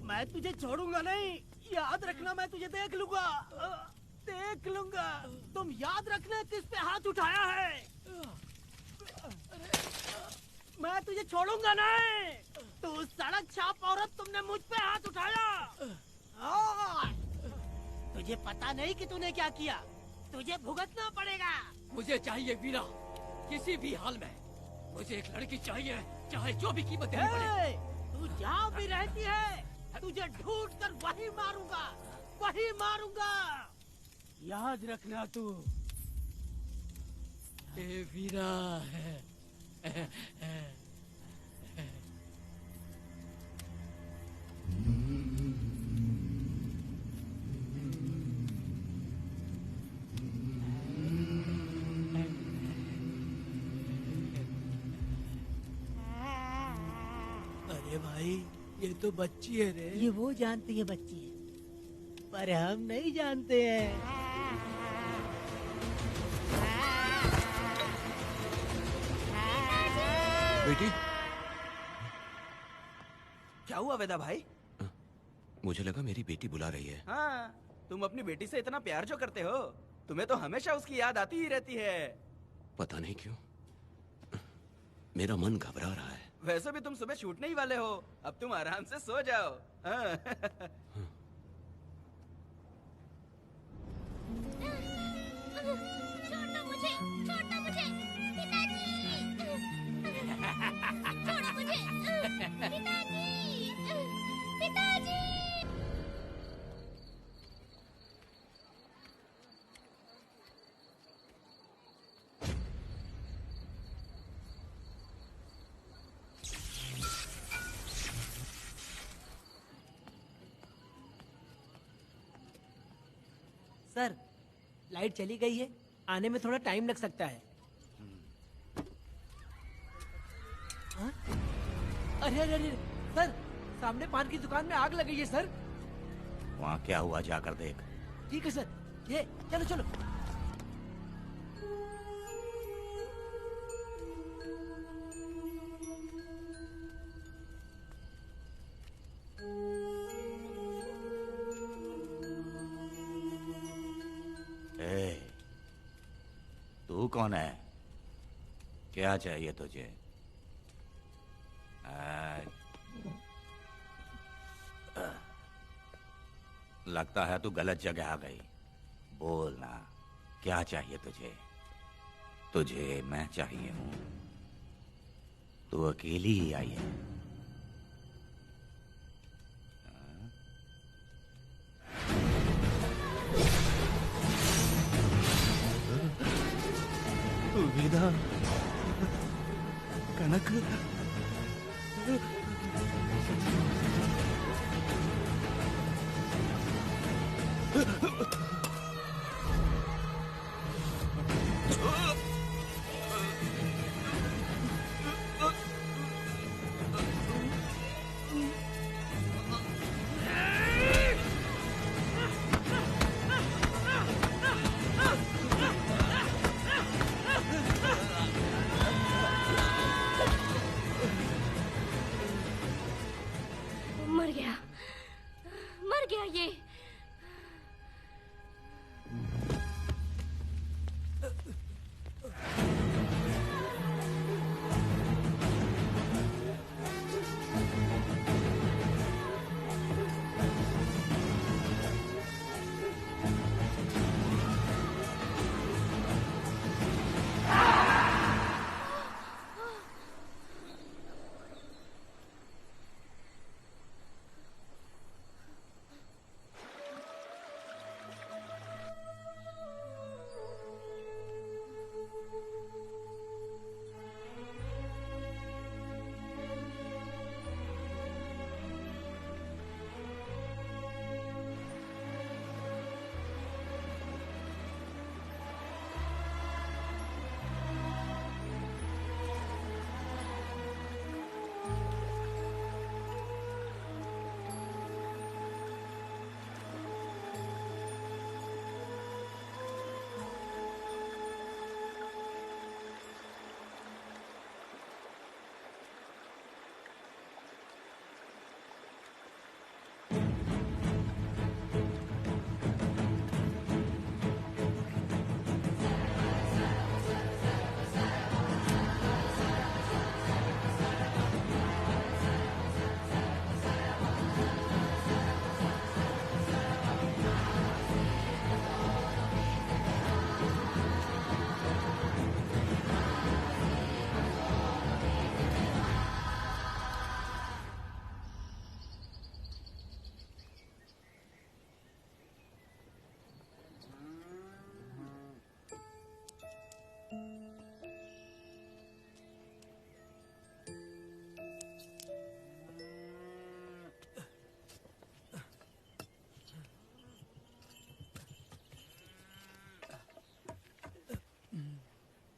मैं तुझे छोड़ूंगा नहीं, याद रखना। मैं तुझे देख लूंगा, देख लूंगा। तुम याद रखना किस पे हाथ उठाया है। मैं तुझे छोड़ूंगा नहीं। तू सड़क छाप औरत, तुमने मुझ पे हाथ उठाया। तुझे पता नहीं कि तूने क्या किया। तुझे भुगतना पड़ेगा। मुझे चाहिए वीरा, किसी भी हाल में। मुझे एक लड़की चाहिए, चाहे जो भी कीमत देनी पड़े। तू जहाँ भी रहती है, तुझे ढूंढ कर वही मारूंगा, वही मारूंगा। याद रखना तू। ए वीरा है। अरे भाई, ये तो बच्ची है रे। ये वो जानती है बच्ची है, पर हम नहीं जानते हैं। बेटी, क्या हुआ वेदा भाई? मुझे लगा मेरी बेटी बुला रही है। हाँ, तुम अपनी बेटी से इतना प्यार जो करते हो, तुम्हें तो हमेशा उसकी याद आती ही रहती है। पता नहीं क्यों मेरा मन घबरा रहा है। वैसे भी तुम सुबह छूटने ही वाले हो, अब तुम आराम से सो जाओ। हाँ। छोड़ो मुझे, छोड़ो मुझे, पिताजी। छोड़ो मुझे, पिताजी, पिताजी। सर लाइट चली गई है, आने में थोड़ा टाइम लग सकता है। हाँ? अरे अरे अरे सर, सामने पान की दुकान में आग लग गई है सर। वहाँ क्या हुआ जाकर देख। ठीक है सर, ये चलो चलो। तू कौन है? क्या चाहिए तुझे? लगता है तू गलत जगह आ गई। बोल ना, क्या चाहिए तुझे? तुझे मैं चाहिए हूं। तू अकेली ही आई है। विदा, कनक,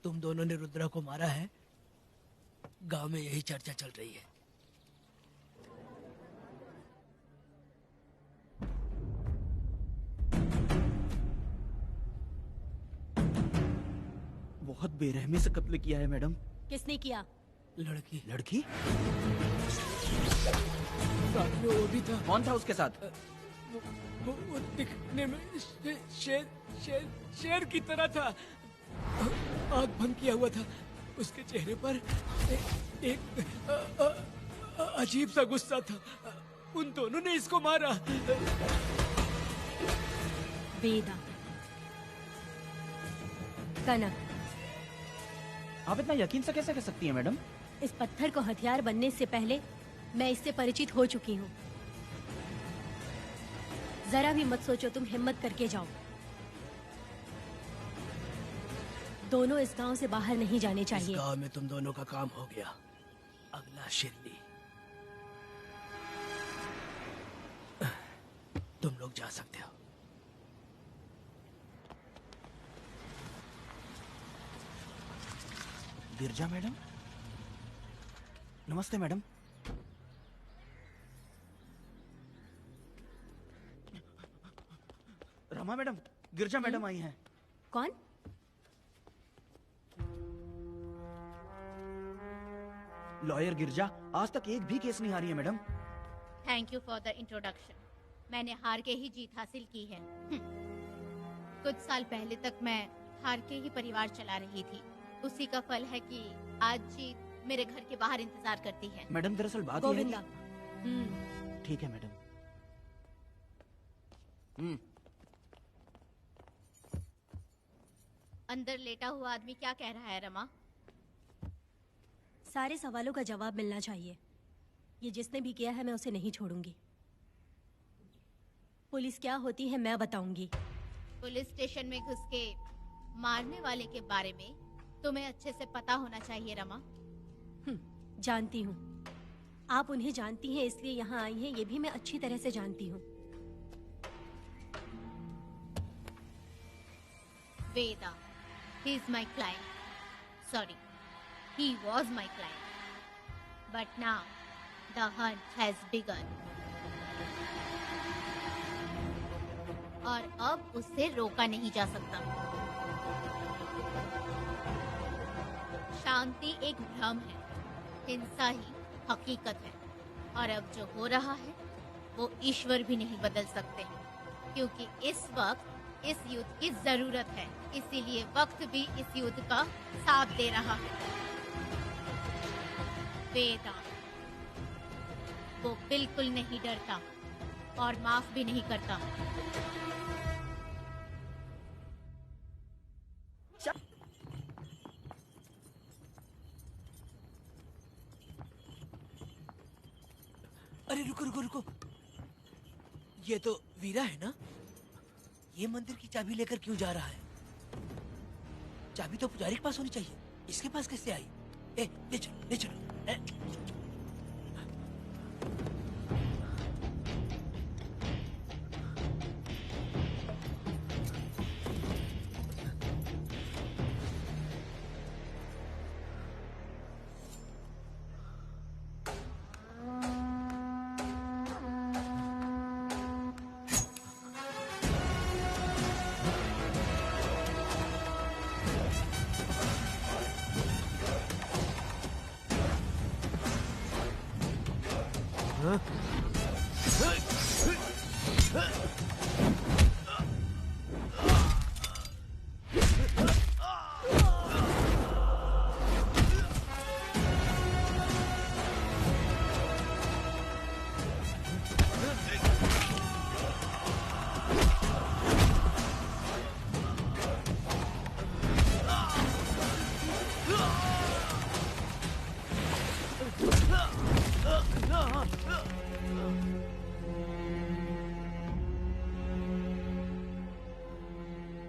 तुम दोनों ने रुद्रा को मारा है, गांव में यही चर्चा चल रही है। बहुत बेरहमी से कत्ल किया है मैडम। किसने किया? लड़की लड़की? साथ में वो भी था। कौन था उसके साथ? वो दिखने में शेर की तरह था। आंख बंद किया हुआ था। उसके चेहरे पर एक अजीब सा गुस्सा था। उन दोनों ने इसको मारा। वेदा, कनक, आप इतना यकीन से कैसे कह सकती हैं मैडम? इस पत्थर को हथियार बनने से पहले मैं इससे परिचित हो चुकी हूँ। जरा भी मत सोचो, तुम हिम्मत करके जाओ। दोनों इस गांव से बाहर नहीं जाने इस चाहिए। गांव में तुम दोनों का काम हो गया। अगला शिरली। तुम लोग जा सकते हो। गिरजा मैडम? नमस्ते मैडम। रमा मैडम, गिरजा मैडम आई हैं। कौन? लॉयर गिरजा, आज तक एक भी केस नहीं हारी है madam. Thank you for the introduction. मैंने हार के ही जीत हासिल की है। कुछ साल पहले तक मैं हार के ही परिवार चला रही थी। उसी का फल है कि आज जीत मेरे घर के बाहर इंतजार करती है। मैडम दरअसल बात ये है गोविंदा। कि... ठीक है मैडम। अंदर लेटा हुआ आदमी क्या कह रहा है रमा? सारे सवालों का जवाब मिलना चाहिए। ये जिसने भी किया है मैं उसे नहीं छोड़ूंगी। पुलिस क्या होती है मैं बताऊंगी। पुलिस स्टेशन में घुस के मारने वाले के बारे में तुम्हें अच्छे से पता होना चाहिए रमा। जानती हूँ। आप उन्हें जानती हैं इसलिए यहाँ आई हैं, ये भी मैं अच्छी तरह से जानती हूँ। वेदा, he is my client. Sorry, he was my client. But now, the hunt has begun. और अब उसे रोका नहीं जा सकता। शांति एक भ्रम है, हिंसा ही हकीकत है। और अब जो हो रहा है वो ईश्वर भी नहीं बदल सकते, क्योंकि इस वक्त इस युद्ध की जरूरत है। इसीलिए वक्त भी इस युद्ध का साथ दे रहा है। वेदा, वो बिल्कुल नहीं डरता और माफ भी नहीं करता। अरे रुको रुको रुको, ये तो वीरा है ना? ये मंदिर की चाबी लेकर क्यों जा रहा है? चाबी तो पुजारी के पास होनी चाहिए, इसके पास कैसे आई? ले चलो ले चलो।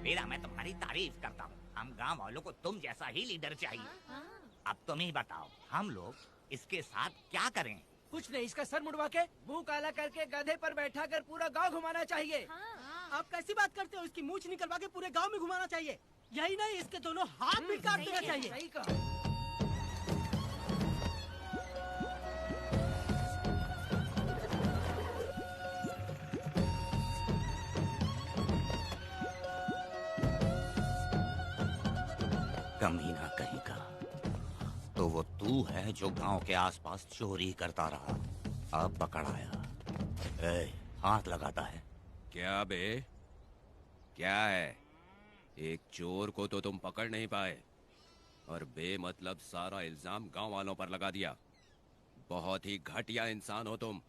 वीरा, मैं तुम्हारी तारीफ करता हूँ। हम गांव वालों को तुम जैसा ही लीडर चाहिए। अब तुम ही बताओ, हम लोग इसके साथ क्या करें? कुछ नहीं, इसका सर मुड़वा के मुंह काला करके गधे पर बैठा कर पूरा गांव घुमाना चाहिए। आप कैसी बात करते हो? इसकी मूछ निकलवा के पूरे गांव में घुमाना चाहिए। यही नहीं, इसके दोनों हाथ भी काट देना चाहिए। सही कहा। कमीना कहीं का। तो वो तू है जो गांव के आसपास चोरी करता रहा, अब पकड़ आया। ए, हाथ लगाता है। क्या बे, क्या है? एक चोर को तो तुम पकड़ नहीं पाए और बेमतलब सारा इल्जाम गांव वालों पर लगा दिया। बहुत ही घटिया इंसान हो तुम।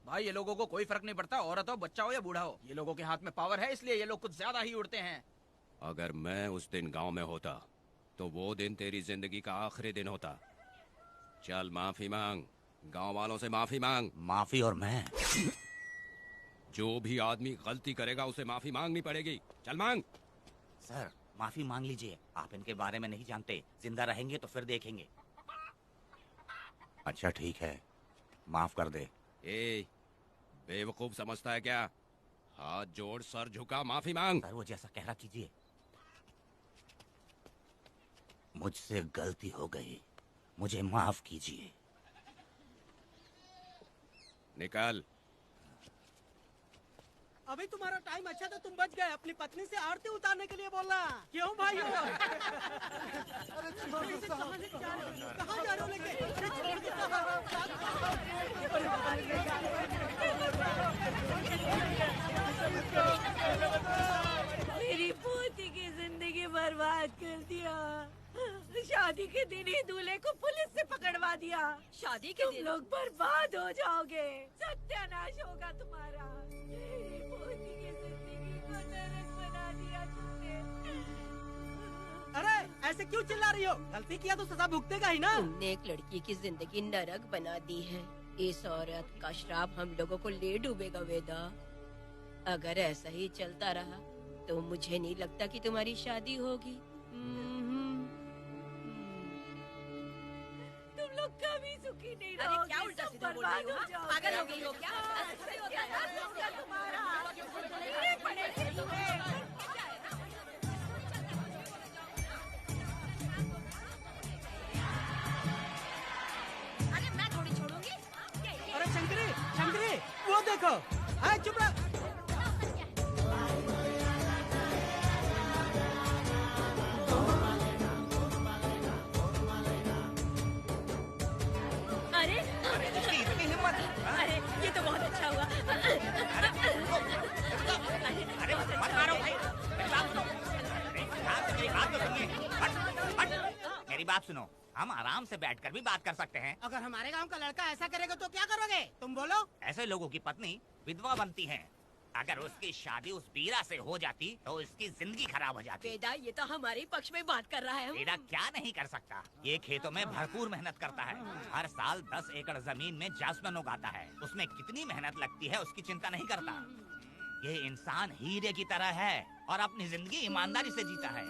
भाई ये लोगों को कोई फर्क नहीं पड़ता, औरत हो, बच्चा हो या बूढ़ा हो। ये लोगों के हाथ में पावर है, इसलिए ये लोग कुछ ज्यादा ही उड़ते हैं। अगर मैं उस दिन गांव में होता तो वो दिन तेरी जिंदगी का आखिरी दिन होता। चल माफी मांग, गांव वालों से माफी मांग। माफी? और मैं? जो भी आदमी गलती करेगा उसे माफी मांगनी पड़ेगी। चल मांग। सर माफी मांग लीजिए, आप इनके बारे में नहीं जानते। जिंदा रहेंगे तो फिर देखेंगे। अच्छा ठीक है, माफ कर दे। ए, बेवकूफ समझता है क्या? हाथ जोड़, सर झुका, माफी मांग। सर वो जैसा कह रहा कीजिए। मुझसे गलती हो गई, मुझे माफ कीजिए। निकल। अभी तुम्हारा टाइम अच्छा था, तुम बच गए। अपनी पत्नी से आरती उतारने के लिए बोलना। क्यों भाई? कहाँ जा रहे हो लेके? मेरी पोती की जिंदगी बर्बाद कर दिया। शादी के दिन ही दूल्हे को पुलिस से पकड़वा दिया। शादी के दिन लोग बर्बाद हो जाओगे, सत्यानाश होगा तुम्हारा। मेरी पोती की जिंदगी को नरक बना दिया तुमने। अरे ऐसे क्यों चिल्ला रही हो? गलती किया तो सजा भुगतेगा ही ना। तुमने एक लड़की की जिंदगी नरक बना दी है। इस औरत का श्राप हम लोगों को ले डूबेगा वेदा। अगर ऐसा ही चलता रहा तो मुझे नहीं लगता कि तुम्हारी शादी होगी। तुम लोग कभी सुखी नहीं अरे रहोगे। क्या उल्टा सब सीधा बोल बर्बाद रही हो? हो जाओगे। पागल हो गई हो क्या? सत्यानाश होगा तुम्हारा। ये पड़ेगी तुम्हें। अरे मैं थोड़ी छोड़ूंगी। अरे शंकरी, शंकरी, वो देखो। अरे चुप रह। अरे इतनी हिम्मत? अरे ये तो बहुत अच्छा हुआ। अरे मत मारो भाई, मेरी बात सुनो। अरे ध्यान से मेरी बात तो सुनिए। हट, हट। मेरी बात सुनो, हम आराम से बैठकर भी बात कर सकते हैं। अगर हमारे गांव का लड़का ऐसा करेगा तो क्या करोगे? तुम बोलो। ऐसे लोगों की पत्नी विधवा बनती है। अगर उसकी शादी उस बीरा से हो जाती तो उसकी जिंदगी खराब हो जाती। वेदा ये तो हमारे पक्ष में बात कर रहा है। वेदा क्या नहीं कर सकता? ये खेतों में भरपूर मेहनत करता है। हर साल 10 एकड़ जमीन में जासमन उगाता है। उसमें कितनी मेहनत लगती है उसकी चिंता नहीं करता। ये इंसान हीरे की तरह है और अपनी जिंदगी ईमानदारी से जीता है।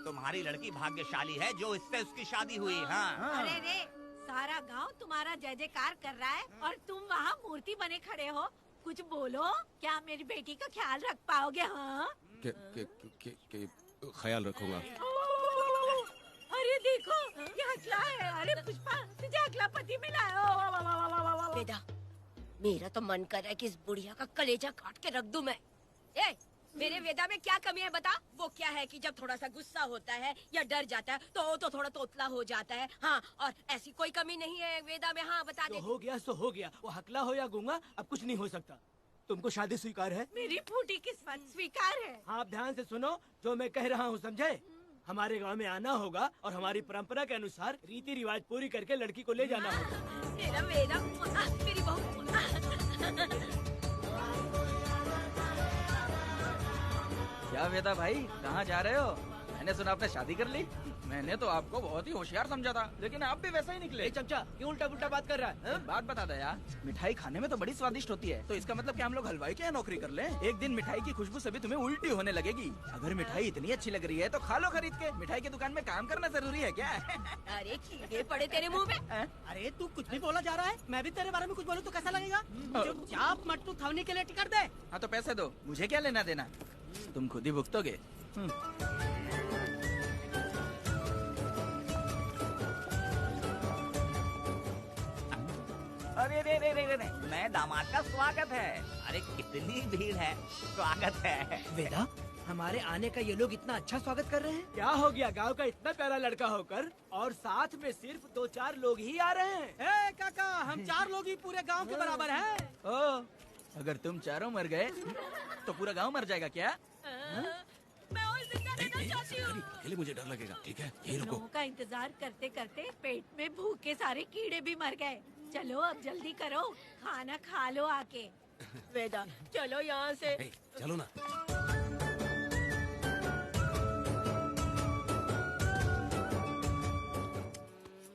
तुम्हारी लड़की भाग्यशाली है जो इससे उसकी शादी हुई। हाँ अरे रे, सारा गांव तुम्हारा जय जयकार कर रहा है और तुम वहाँ मूर्ति बने खड़े हो। कुछ बोलो, क्या मेरी बेटी का ख्याल रख पाओगे? हाँ ख्याल रखूंगा। अरे देखो, ये हकला है। अरे पुष्पा, तुझे हकला पति मिला है। वेदा मेरा तो मन कर रहा है कि इस बुढ़िया का कलेजा काट के रख दूं मैं। ए, मेरे वेदा में क्या कमी है बता? वो क्या है कि जब थोड़ा सा गुस्सा होता है या डर जाता है तो थोड़ा तोतला हो जाता है। हाँ, और ऐसी कोई कमी नहीं है वेदा में। हाँ बता दे। हो गया सो हो गया। वो हकला हो या गूंगा, अब कुछ नहीं हो सकता। तुमको शादी स्वीकार है? मेरी फूटी किस्मत स्वीकार है। आप ध्यान से सुनो जो मैं कह रहा हूँ, समझे? हमारे गांव में आना होगा और हमारी परंपरा के अनुसार रीति रिवाज पूरी करके लड़की को ले जाना होगा। मेरा वेदा, मेरी बहू। क्या वेदा भाई, कहाँ जा रहे हो? मैंने सुना आपने शादी कर ली। मैंने तो आपको बहुत ही होशियार समझा था, लेकिन आप भी वैसा ही निकले। चमचा, क्यों उल्टा पुल्टा बात कर रहा है? बात बता दो यार, मिठाई खाने में तो बड़ी स्वादिष्ट होती है, तो इसका मतलब कि हम लोग हलवाई के यहाँ नौकरी कर लें? एक दिन मिठाई की खुशबू से भी तुम्हें उल्टी होने लगेगी। अगर मिठाई इतनी अच्छी लग रही है तो खा लो खरीद के। मिठाई की दुकान में काम करना जरूरी है क्या? अरे कीड़े पड़े तेरे मुंह में। अरे तू कुछ भी बोला जा रहा है। मैं भी तेरे बारे में कुछ बोलूं तो कैसा लगेगा? चुपचाप मट्टू थवनी के लिए टिकट दे। हाँ तो पैसे दो, मुझे क्या लेना देना, तुम खुद ही भुगतोगे। रे, नए दामाद का स्वागत है। अरे कितनी भीड़ है, स्वागत है। वेदा, हमारे आने का ये लोग इतना अच्छा स्वागत कर रहे हैं। क्या हो गया गांव का इतना प्यारा लड़का होकर और साथ में सिर्फ 2-4 लोग ही आ रहे हैं। ए काका, हम 4 लोग ही पूरे गांव के बराबर हैं। ओ, अगर तुम चारों मर गए तो पूरा गांव मर जाएगा क्या? मैं और जिंदा रहना चाहती हूँ। अकेले मुझे डर लगेगा, ठीक है? यही रुको। लोगों का इंतजार करते करते पेट में भूखे सारे कीड़े भी मर गए। चलो अब जल्दी करो, खाना खा लो आके। वेदा चलो यहाँ से। ए, चलो ना।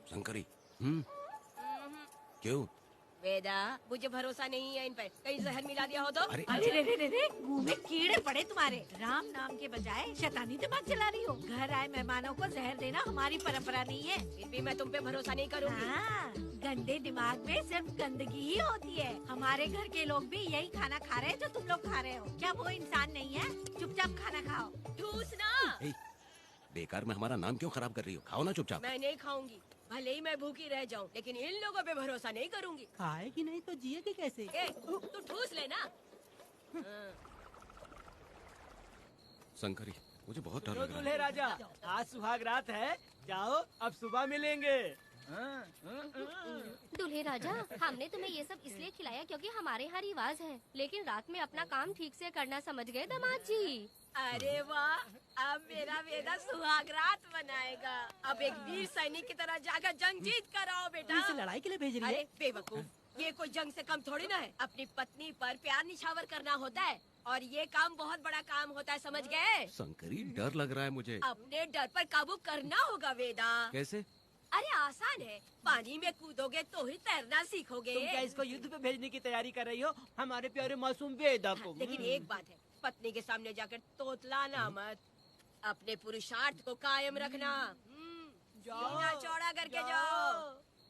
शंकरी, क्यों? वेदा मुझे भरोसा नहीं है इन पर, कहीं जहर मिला दिया हो तो? अरे अरे रे रे रे रे, मुंह में कीड़े पड़े तुम्हारे। राम नाम के बजाय शैतानी दिमाग चला रही हो। घर आए मेहमानों को जहर देना हमारी परंपरा नहीं है। फिर भी मैं तुम पे भरोसा नहीं करूँगी। हाँ, गंदे दिमाग में सिर्फ गंदगी ही होती है। हमारे घर के लोग भी यही खाना खा रहे हैं जो तुम लोग खा रहे हो। क्या वो इंसान नहीं है? चुपचाप खाना खाओ। ठूसना। ए, बेकार में हमारा नाम क्यों खराब कर रही हो? खाओ ना चुपचाप। मैं नहीं खाऊंगी, भले ही मैं भूखी रह जाऊं, लेकिन इन लोगों पे भरोसा नहीं करूंगी। खाएगी नहीं तो जिएगी कैसे? ए, तू ठूस लेना। शंकरी, मुझे बहुत डर तो लग रहा दूल्हे है। राजा, आज सुहाग रात है, जाओ अब सुबह मिलेंगे। दूल्हे राजा, हमने तुम्हें ये सब इसलिए खिलाया क्योंकि हमारे यहाँ रिवाज है, लेकिन रात में अपना काम ठीक से करना समझ गए दामाद जी। अरे वाह, अब मेरा वेदा सुहागरात मनाएगा। अब एक वीर सैनिक की तरह जाकर जंग जीत कर आओ बेटा। इसे लड़ाई के लिए भेज रही है? अरे बेवकूफ, ये कोई जंग से कम थोड़ी ना है। अपनी पत्नी पर प्यार निछावर करना होता है और ये काम बहुत बड़ा काम होता है, समझ गए? शंकरी, डर लग रहा है मुझे। अपने डर पर काबू करना होगा वेदा। कैसे? अरे आसान है, पानी में कूदोगे तो ही तैरना सीखोगे। तुम क्या इसको युद्ध पे भेजने की तैयारी कर रही हो? हमारे प्यारे मासूम वेदा को। लेकिन एक बात है, पत्नी के सामने जाकर तोतलाना मत। अपने पुरुषार्थ को कायम रखना। सीना चौड़ा करके जाओ।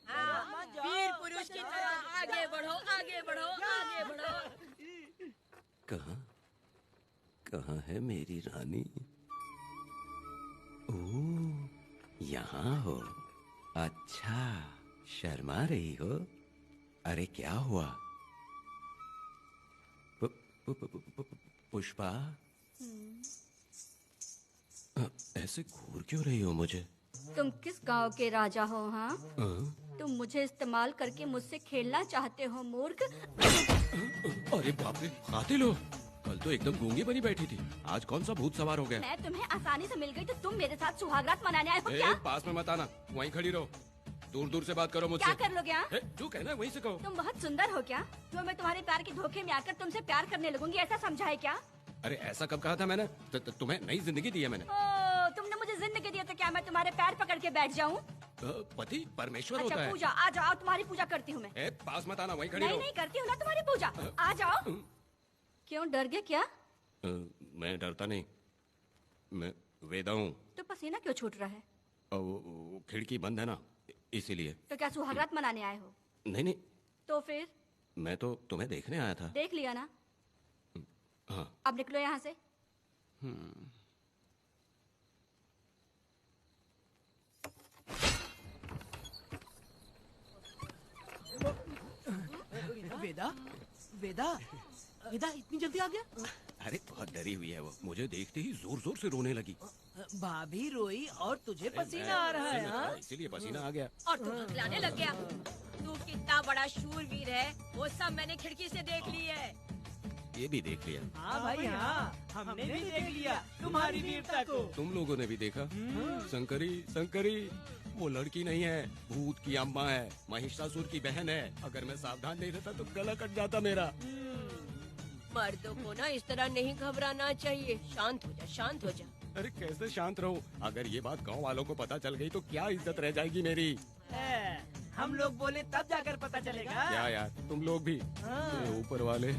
हाँ, वीर पुरुष की तरह आगे बढ़ो, आगे बढ़ो, आगे बढ़ो। कहाँ है मेरी रानी? ओह, यहाँ हो। अच्छा, शर्मा रही हो? अरे क्या हुआ? पुष्पा, ऐसे घूर क्यों रही हो मुझे? तुम किस गांव के राजा हो? हाँ, तुम मुझे इस्तेमाल करके मुझसे खेलना चाहते हो मूर्ख। अरे बाप रे, कातिल हो? कल तो एकदम गूंगी बनी बैठी थी, आज कौन सा भूत सवार हो गया? मैं तुम्हें आसानी से मिल गई तो तुम मेरे साथ सुहागरात मनाने आए हो क्या? पास में मत आना, वहीं खड़ी रहो। दूर दूर से बात करो मुझसे। क्या कर लोगे? हाँ? जो कहना है वहीं से कहो। तुम बहुत सुंदर हो क्या? तो मैं तुम्हारे प्यार के धोखे में आकर तुमसे प्यार करने लगूंगी, ऐसा समझा है क्या? अरे ऐसा कब कहा था मैंने? तुम्हें नई जिंदगी दी है मैंने। ओ, तुमने मुझे जिंदगी दी है तो क्या मैं तुम्हारे पैर पकड़ के बैठ जाऊँ? पति परमेश्वर अच्छा होता है। पूजा, आ जाओ, तुम्हारी पूजा करती हूँ मैं। पास मत आना, वहीं खड़ी रहो। नहीं करती हूँ ना तुम्हारी पूजा, आ जाओ। क्यों डर गए क्या? मैं डरता नहीं, मैं वेदा हूँ। तो पसीना क्यों छूट रहा है? वो खिड़की बंद है ना, इसीलिए। तो क्या सुहागरात मनाने आए हो? नहीं, तो फिर? मैं तो तुम्हें देखने आया था। देख लिया ना? हाँ। अब निकलो यहाँ से। वेदा, वेदा, वेदा इतनी जल्दी आ गया? अरे बहुत डरी हुई है वो, मुझे देखते ही जोर जोर से रोने लगी। भाभी रोई और तुझे पसीना आ रहा है? हाँ? इसीलिए पसीना आ गया। और तू हकलाने लग गया। तू कितना बड़ा शूरवीर है, वो सब मैंने खिड़की से देख ली है। ये भी देख लिया? हाँ भाई हाँ, हमने भी देख लिया तुम्हारी वीरता को। तुम लोगों ने भी देखा? शंकरी, शंकरी, वो लड़की नहीं है, भूत की अम्मा है, महिषासुर की बहन है। अगर मैं सावधान नहीं रहता तो गला कट जाता मेरा। मर्दों को ना इस तरह नहीं घबराना चाहिए। शांत हो जा, शांत हो जा। अरे कैसे शांत रहूं? अगर ये बात गांव वालों को पता चल गई तो क्या इज्जत रह जाएगी मेरी? हम लोग बोले तब जाकर पता चलेगा। क्या यार, तुम लोग भी? ऊपर वाले।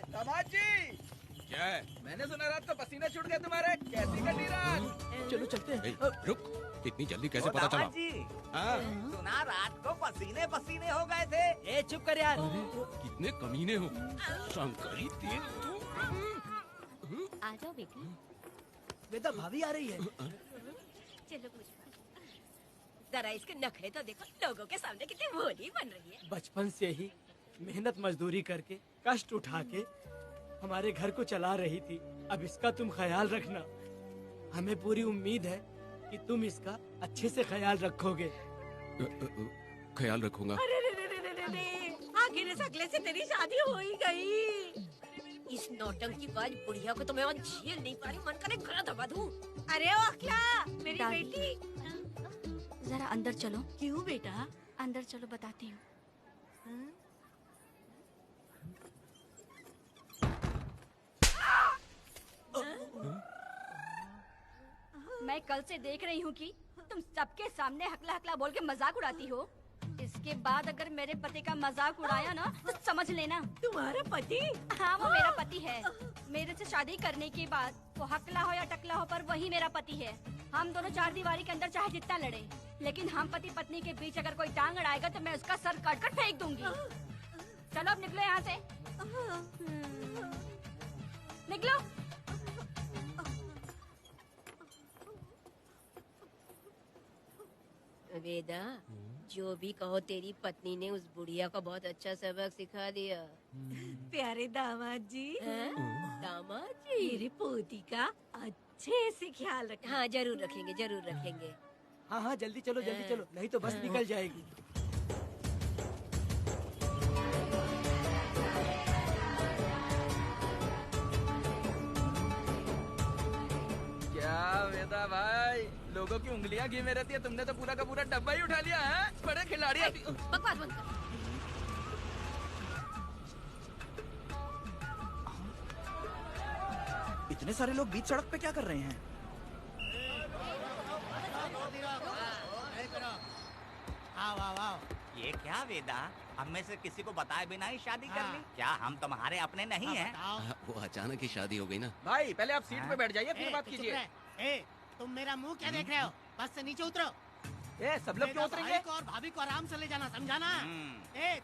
दामाद जी, क्या है? मैंने सुना रात को पसीने छूट गए तुम्हारे, कैसी कटी रात? चलो चलते हैं। रुक, इतनी जल्दी कैसे पता चला? जी, हाँ? सुना रात को पसीने पसीने हो गए थे। ए चुप कर यार। कितने कमीने हो शंकरी, तेज तू। आ जाओ बेटी। वेदा भाभी आ रही है। चलो पुष्पा। जरा इसके नखरे तो देखो, लोगों के सामने कितनी भोली बन रही है। बचपन से ही मेहनत मजदूरी करके कष्ट उठा के हमारे घर को चला रही थी। अब इसका तुम ख्याल रखना। हमें पूरी उम्मीद है कि तुम इसका अच्छे से ख्याल रखोगे। ख्याल रखूंगा। अरे रे रे रे रे रे रे, आखिर इस अगले से तेरी शादी हो ही गई। इस नौटंकीबाज बुढ़िया को तो मैं और झेल नहीं पा रही, मन करे गला दबा दूं। अरे ओ अखिला, मेरी बेटी, जरा अंदर चलो। क्यों बेटा? अंदर चलो, बताती हूँ। मैं कल से देख रही हूँ कि तुम सबके सामने हकला हकला बोल के मजाक उड़ाती हो। इसके बाद अगर मेरे पति का मजाक उड़ाया ना तो समझ लेना। तुम्हारा पति? हाँ, वो मेरा पति है। मेरे से शादी करने के बाद वो हकला हो या टकला हो, पर वही मेरा पति है। हम दोनों चार दीवारी के अंदर चाहे जितना लड़े, लेकिन हम पति पत्नी के बीच अगर कोई टांग अड़ाएगा तो मैं उसका सर काट कर फेंक दूंगी। चलो अब निकलो यहाँ से। निकलो। वेदा, जो भी कहो, तेरी पत्नी ने उस बुढ़िया को बहुत अच्छा सबक सिखा दिया। प्यारे दामाद जी, दामाद जी, मेरी पोती का अच्छे से ख्याल रखना। हाँ जरूर रखेंगे, जरूर रखेंगे। हाँ हाँ, जल्दी चलो जल्दी चलो, नहीं तो बस निकल जाएगी। क्या वेदा भाई, लोगों की उंगलियां घी में रहती है, तुमने तो पूरा का पूरा डब्बा ही उठा लिया है। बड़े खिलाड़ी। बकवास बंद कर। इतने सारे लोग बीच सड़क पे क्या कर रहे हैं? ये क्या वेदा, हम में से किसी को बताए बिना ही शादी कर ली? क्या हम तुम्हारे अपने नहीं हैं? वो अचानक ही शादी हो गई ना। भाई पहले आप सीट पे बैठ जाइए, फिर बात कीजिए। तुम मेरा मुंह क्या देख रहे हो? बस से नीचे उतरो। सब लोग क्यों उतरेंगे? भाई को और भाभी को आराम से ले जाना, समझा ना?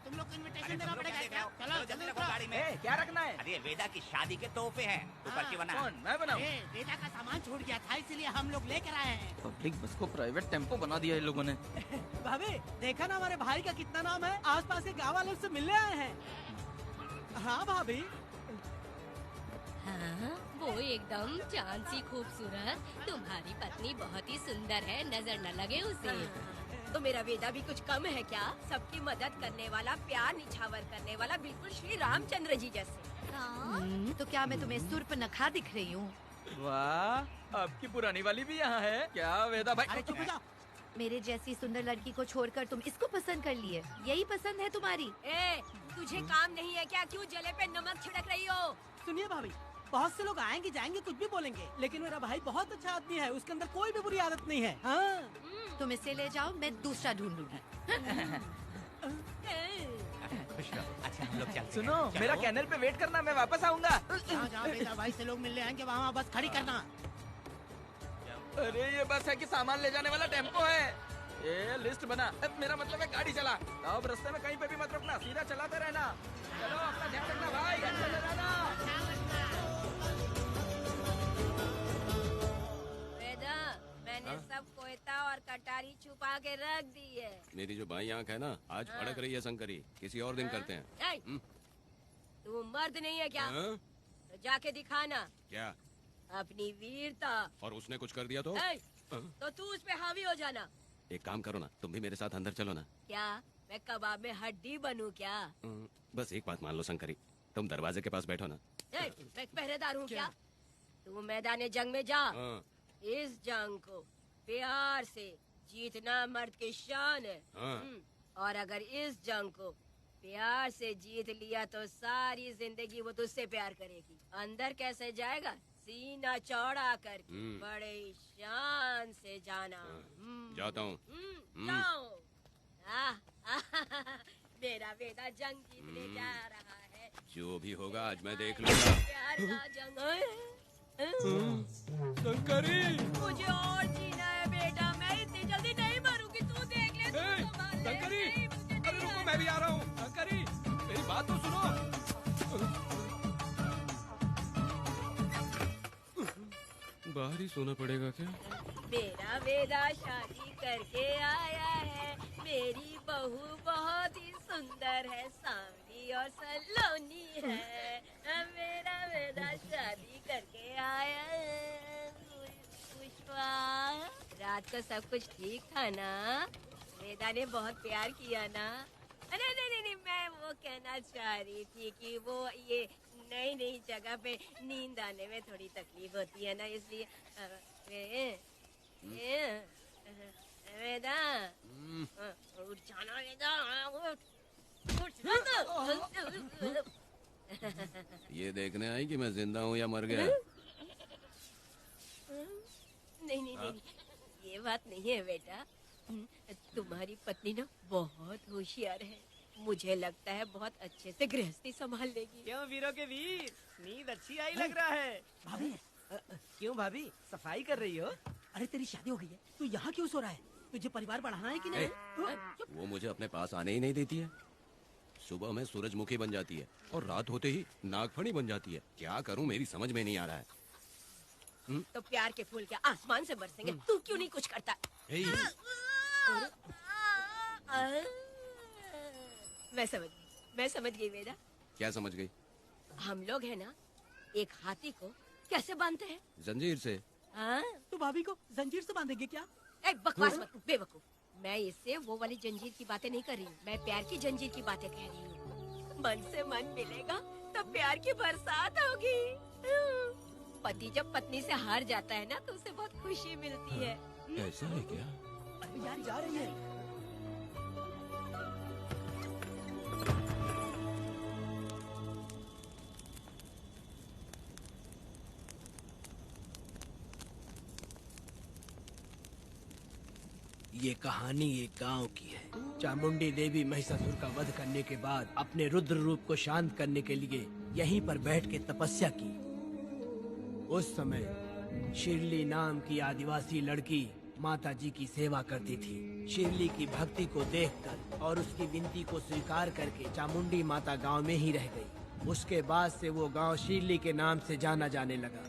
तुम लोग को इनविटेशन देना पड़ेगा क्या? चलो जल्दी उतरो। गाड़ी में क्या रखना है? अरे वेदा की शादी के तोहफे हैं, तू पर्ची बना। कौन? मैं बनाऊं? बेटा का सामान छूट गया था, इसलिए हम लोग लेकर आए हैं। पब्लिक बस को प्राइवेट टेम्पो बना दिया इन लोगों ने। भाभी देखा ना हमारे भाई का कितना नाम है, आसपास के गाँव वालों से मिलने आए हैं। हाँ भाभी। हाँ, वो एकदम चांद सी खूबसूरत। तुम्हारी पत्नी बहुत ही सुंदर है, नजर न लगे उसे। तो मेरा वेदा भी कुछ कम है क्या? सबकी मदद करने वाला, प्यार निछावर करने वाला, बिल्कुल श्री रामचंद्र जी जैसे। तो क्या मैं तुम्हें सुर्पनखा दिख रही हूँ? वाह, आपकी पुरानी वाली भी यहाँ है क्या वेदा भाई? अरे चुप हो जाओ। मेरे जैसी सुंदर लड़की को छोड़कर तुम इसको पसंद कर लिए, यही पसंद है तुम्हारी? तुझे काम नहीं है क्या? क्यों जले पे नमक छिड़क रही हो? सुनिए भाभी, बहुत से लोग आएंगे जाएंगे, कुछ भी बोलेंगे, लेकिन मेरा भाई बहुत अच्छा आदमी है, उसके अंदर कोई भी बुरी आदत नहीं है। हाँ। तुम इसे ले जाओ, मैं दूसरा ढूंढ लूंगी। खुश रहो। अच्छा हम लोग चलते हैं। सुनो, चलो। मेरा कैनल पे वेट करना, मैं वापस आऊंगा। जहाँ बेटा भाई से लोग मिलने आएंगे वहाँ बस खड़ी करना। अरे ये बस है कि सामान ले जाने वाला टेम्पो है। ये लिस्ट बना। अब मेरा मतलब है गाड़ी चला। अब रास्ते में कहीं पे भी मत रुकना, सीधा चलाते रहना। चलो अपना ध्यान रखना भाई, अच्छे से रहना। वेदा, मैंने सब कोयता और कटारी छुपा के रख दी है। मेरी जो बाई आंख है ना, आज फड़क रही है शंकरी। किसी और दिन करते हैं। तू मर्द नहीं है क्या? हाँ? तो जाके दिखाना क्या? अपनी वीरता। और उसने कुछ कर दिया तो? तो तू उस पे हावी हो जाना। एक काम करो ना, तुम भी मेरे साथ अंदर चलो ना। क्या मैं कबाब में हड्डी बनूं क्या? बस एक बात मान लो शंकरी, तुम दरवाजे के पास बैठो ना। मैं पहरेदार हूँ क्या? तू मैदान जंग में जा। इस जंग को प्यार से जीतना मर्द की शान है। और अगर इस जंग को प्यार से जीत लिया तो सारी जिंदगी वो तुझसे प्यार करेगी। अंदर कैसे जाएगा? सीना चौड़ा कर, बड़े शान से जाना। जाता हूँ। जाओ। मेरा बेटा जंग जीतने जा रहा है। जो भी होगा आज मैं देख लूंगा। प्यार का जंग है। शंकरी, मुझे और जीना है बेटा, मैं इतनी जल्दी नहीं मरूंगी। तू देख ले, तू संभाल ले। शंकरी, नहीं, मुझे अरे रुको, मैं भी आ रहा हूँ। शंकरी, मेरी बात तो सुनो। बाहर ही सोना पड़ेगा क्या? मेरा वेदा शादी करके आया है। मेरी बहू बहुत ही सुंदर है, सांवली और सलोनी है। मेरा वेदा शादी करके आया है। पुष्पा, रात को सब कुछ ठीक था ना? वेदा ने बहुत प्यार किया ना? नहीं नहीं नहीं नहीं, मैं वो कहना चाह रही थी कि वो ये नई नई जगह पे नींद आने में थोड़ी तकलीफ होती है ना, इसलिए वेदा उठ जाना, वेदा उठ जाना। ये देखने आई कि मैं जिंदा हूँ या मर गया? नहीं नहीं नहीं, ये बात नहीं है बेटा। तुम्हारी पत्नी ना बहुत होशियार है, मुझे लगता है बहुत अच्छे से गृहस्थी संभाल लेगी। क्यों वीरों के वीर, नींद अच्छी आई लग रहा है। भाभी, क्यों भाभी, सफाई कर रही हो? अरे तेरी शादी हो गई है, तू यहाँ क्यों सो रहा है? तुझे परिवार बढ़ाना है कि नहीं? वो मुझे अपने पास आने ही नहीं देती है। सुबह में सूरजमुखी बन जाती है और रात होते ही नागफनी बन जाती है। क्या करूं, मेरी समझ में नहीं आ रहा है। तो प्यार के फूल क्या आसमान से बरसेंगे? तू क्यों नहीं कुछ करता? मैं समझ गई वेदा। क्या समझ गई? हम लोग है ना, एक हाथी को कैसे बांधते हैं? जंजीर से। तो भाभी को जंजीर से बांधेंगे क्या? बकवास मत, बेवकूफ। मैं इससे वो वाली जंजीर की बातें नहीं कर रही हूँ, मैं प्यार की जंजीर की बातें कह रही हूँ। मन से मन मिलेगा तो प्यार की बरसात होगी। पति जब पत्नी से हार जाता है ना, तो उसे बहुत खुशी मिलती है। ऐसा है क्या? अरे यार जा रही है। ये कहानी एक गांव की है। चामुंडी देवी महिषासुर का वध करने के बाद अपने रुद्र रूप को शांत करने के लिए यहीं पर बैठ के तपस्या की। उस समय शिरली नाम की आदिवासी लड़की माता जी की सेवा करती थी। शिरली की भक्ति को देखकर और उसकी विनती को स्वीकार करके चामुंडी माता गांव में ही रह गई। उसके बाद से वो गांव शिरली के नाम से जाना जाने लगा।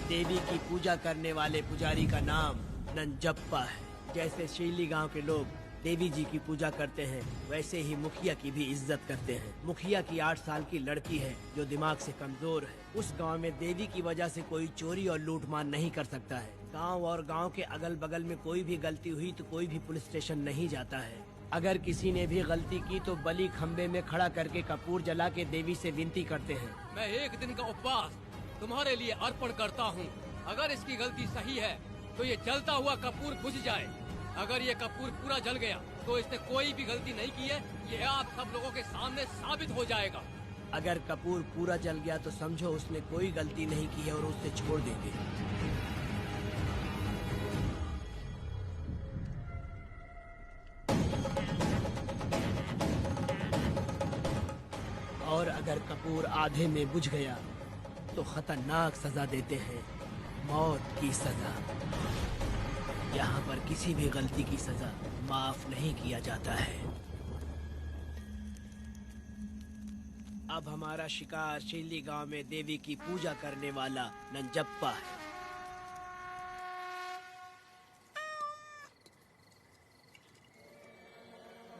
देवी की पूजा करने वाले पुजारी का नाम नंजप्पा है। जैसे शिरली गांव के लोग देवी जी की पूजा करते हैं, वैसे ही मुखिया की भी इज्जत करते हैं। मुखिया की 8 साल की लड़की है जो दिमाग से कमजोर है। उस गांव में देवी की वजह से कोई चोरी और लूटमार नहीं कर सकता है। गांव और गांव के अगल बगल में कोई भी गलती हुई तो कोई भी पुलिस स्टेशन नहीं जाता है। अगर किसी ने भी गलती की तो बलि खम्बे में खड़ा करके कपूर जला के देवी से विनती करते हैं। मैं एक दिन का उपवास तुम्हारे लिए अर्पण करता हूँ। अगर इसकी गलती सही है तो ये जलता हुआ कपूर बुझ जाए। अगर ये कपूर पूरा जल गया तो इसने कोई भी गलती नहीं की है, ये आप सब लोगों के सामने साबित हो जाएगा। अगर कपूर पूरा जल गया तो समझो उसने कोई गलती नहीं की है और उसे छोड़ देंगे। और अगर कपूर आधे में बुझ गया तो खतरनाक सजा देते हैं, मौत की सजा। यहाँ पर किसी भी गलती की सजा माफ नहीं किया जाता है। अब हमारा शिकार शिरली गांव में देवी की पूजा करने वाला नंजप्पा है।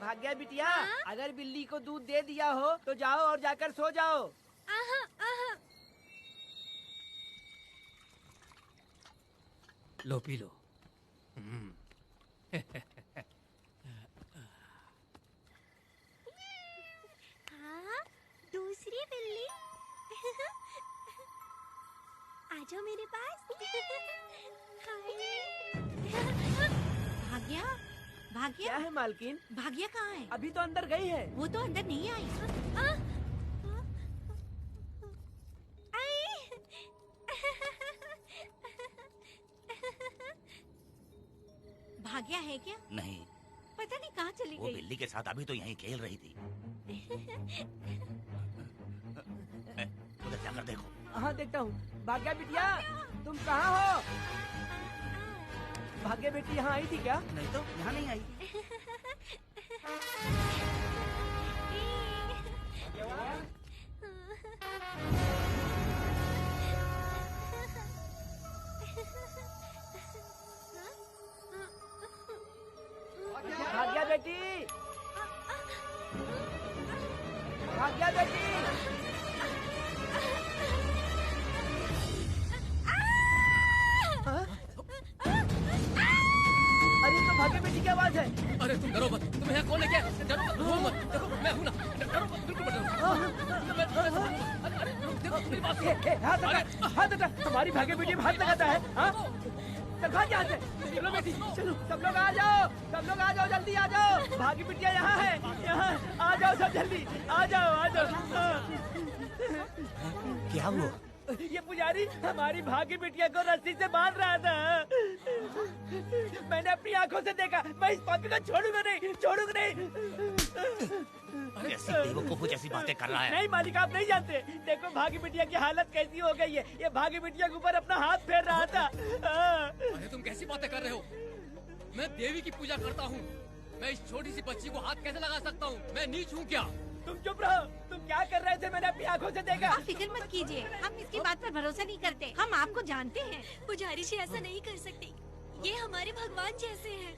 भाग्या बिटिया, अगर बिल्ली को दूध दे दिया हो तो जाओ और जाकर सो जाओ। लो पी लो। हाँ, दूसरी बिल्ली। आ जाओ मेरे पास। भाग्या, भाग्या। क्या है मालकिन? भाग्या कहाँ है? अभी तो अंदर गई है। वो तो अंदर नहीं आई। भाग्या है क्या? नहीं, पता नहीं कहाँ चली वो गई। बिल्ली के साथ अभी तो यहीं खेल रही थी। उधर जाकर देखो। हाँ देखता हूँ। भाग्या बिटिया, तुम कहाँ हो? भाग्या बेटी यहाँ आई थी क्या? नहीं तो यहाँ नहीं आई। बेटी, भाग्या बेटी। अरे तो भाग्य बेटी की आवाज है। अरे तुम डरो मत, तुम यहाँ कौन है क्या? डरो मत, रो मत, देखो मैं हूँ ना, डरो मत, बिल्कुल मत डरो। अरे देखो मेरी बात सुनो। हाथ हटा, हमारी भाग्य बेटी में हाथ लगाता है। चल भाग यहाँ से। चलो बेटी, चलो सब लोग आ जाओ, सब लोग आ जाओ, जल्दी आ जाओ। भाग्य बिटिया यहाँ है, यहाँ आ जाओ सब जल्दी, आ जाओ आ जाओ। क्या हुआ? ये पुजारी हमारी भागी बिटिया को रस्सी से बांध रहा था। मैंने अपनी आंखों से देखा। मैं इस पापी को छोड़ूंगा नहीं, छोड़ूंगा नहीं। ऐसी बेवकूफों जैसी बातें कर रहा है। नहीं मालिक, आप नहीं जानते। देखो भागी बिटिया की हालत कैसी हो गई है। ये भागी बिटिया के ऊपर अपना हाथ फेर रहा था। अरे तुम कैसी बातें कर रहे हो? मैं देवी की पूजा करता हूँ। मैं इस छोटी सी बच्ची को हाथ कैसे लगा सकता हूँ? मैं नीच हूँ क्या? तुम चुप रहो। तुम क्या कर रहे थे? मैंने अपनी आंखों से देखा। आप फिक्र मत कीजिए, हम इसकी बात पर भरोसा नहीं करते। हम आपको जानते हैं। पुजारी जी ऐसा नहीं कर सकती, ये हमारे भगवान जैसे हैं।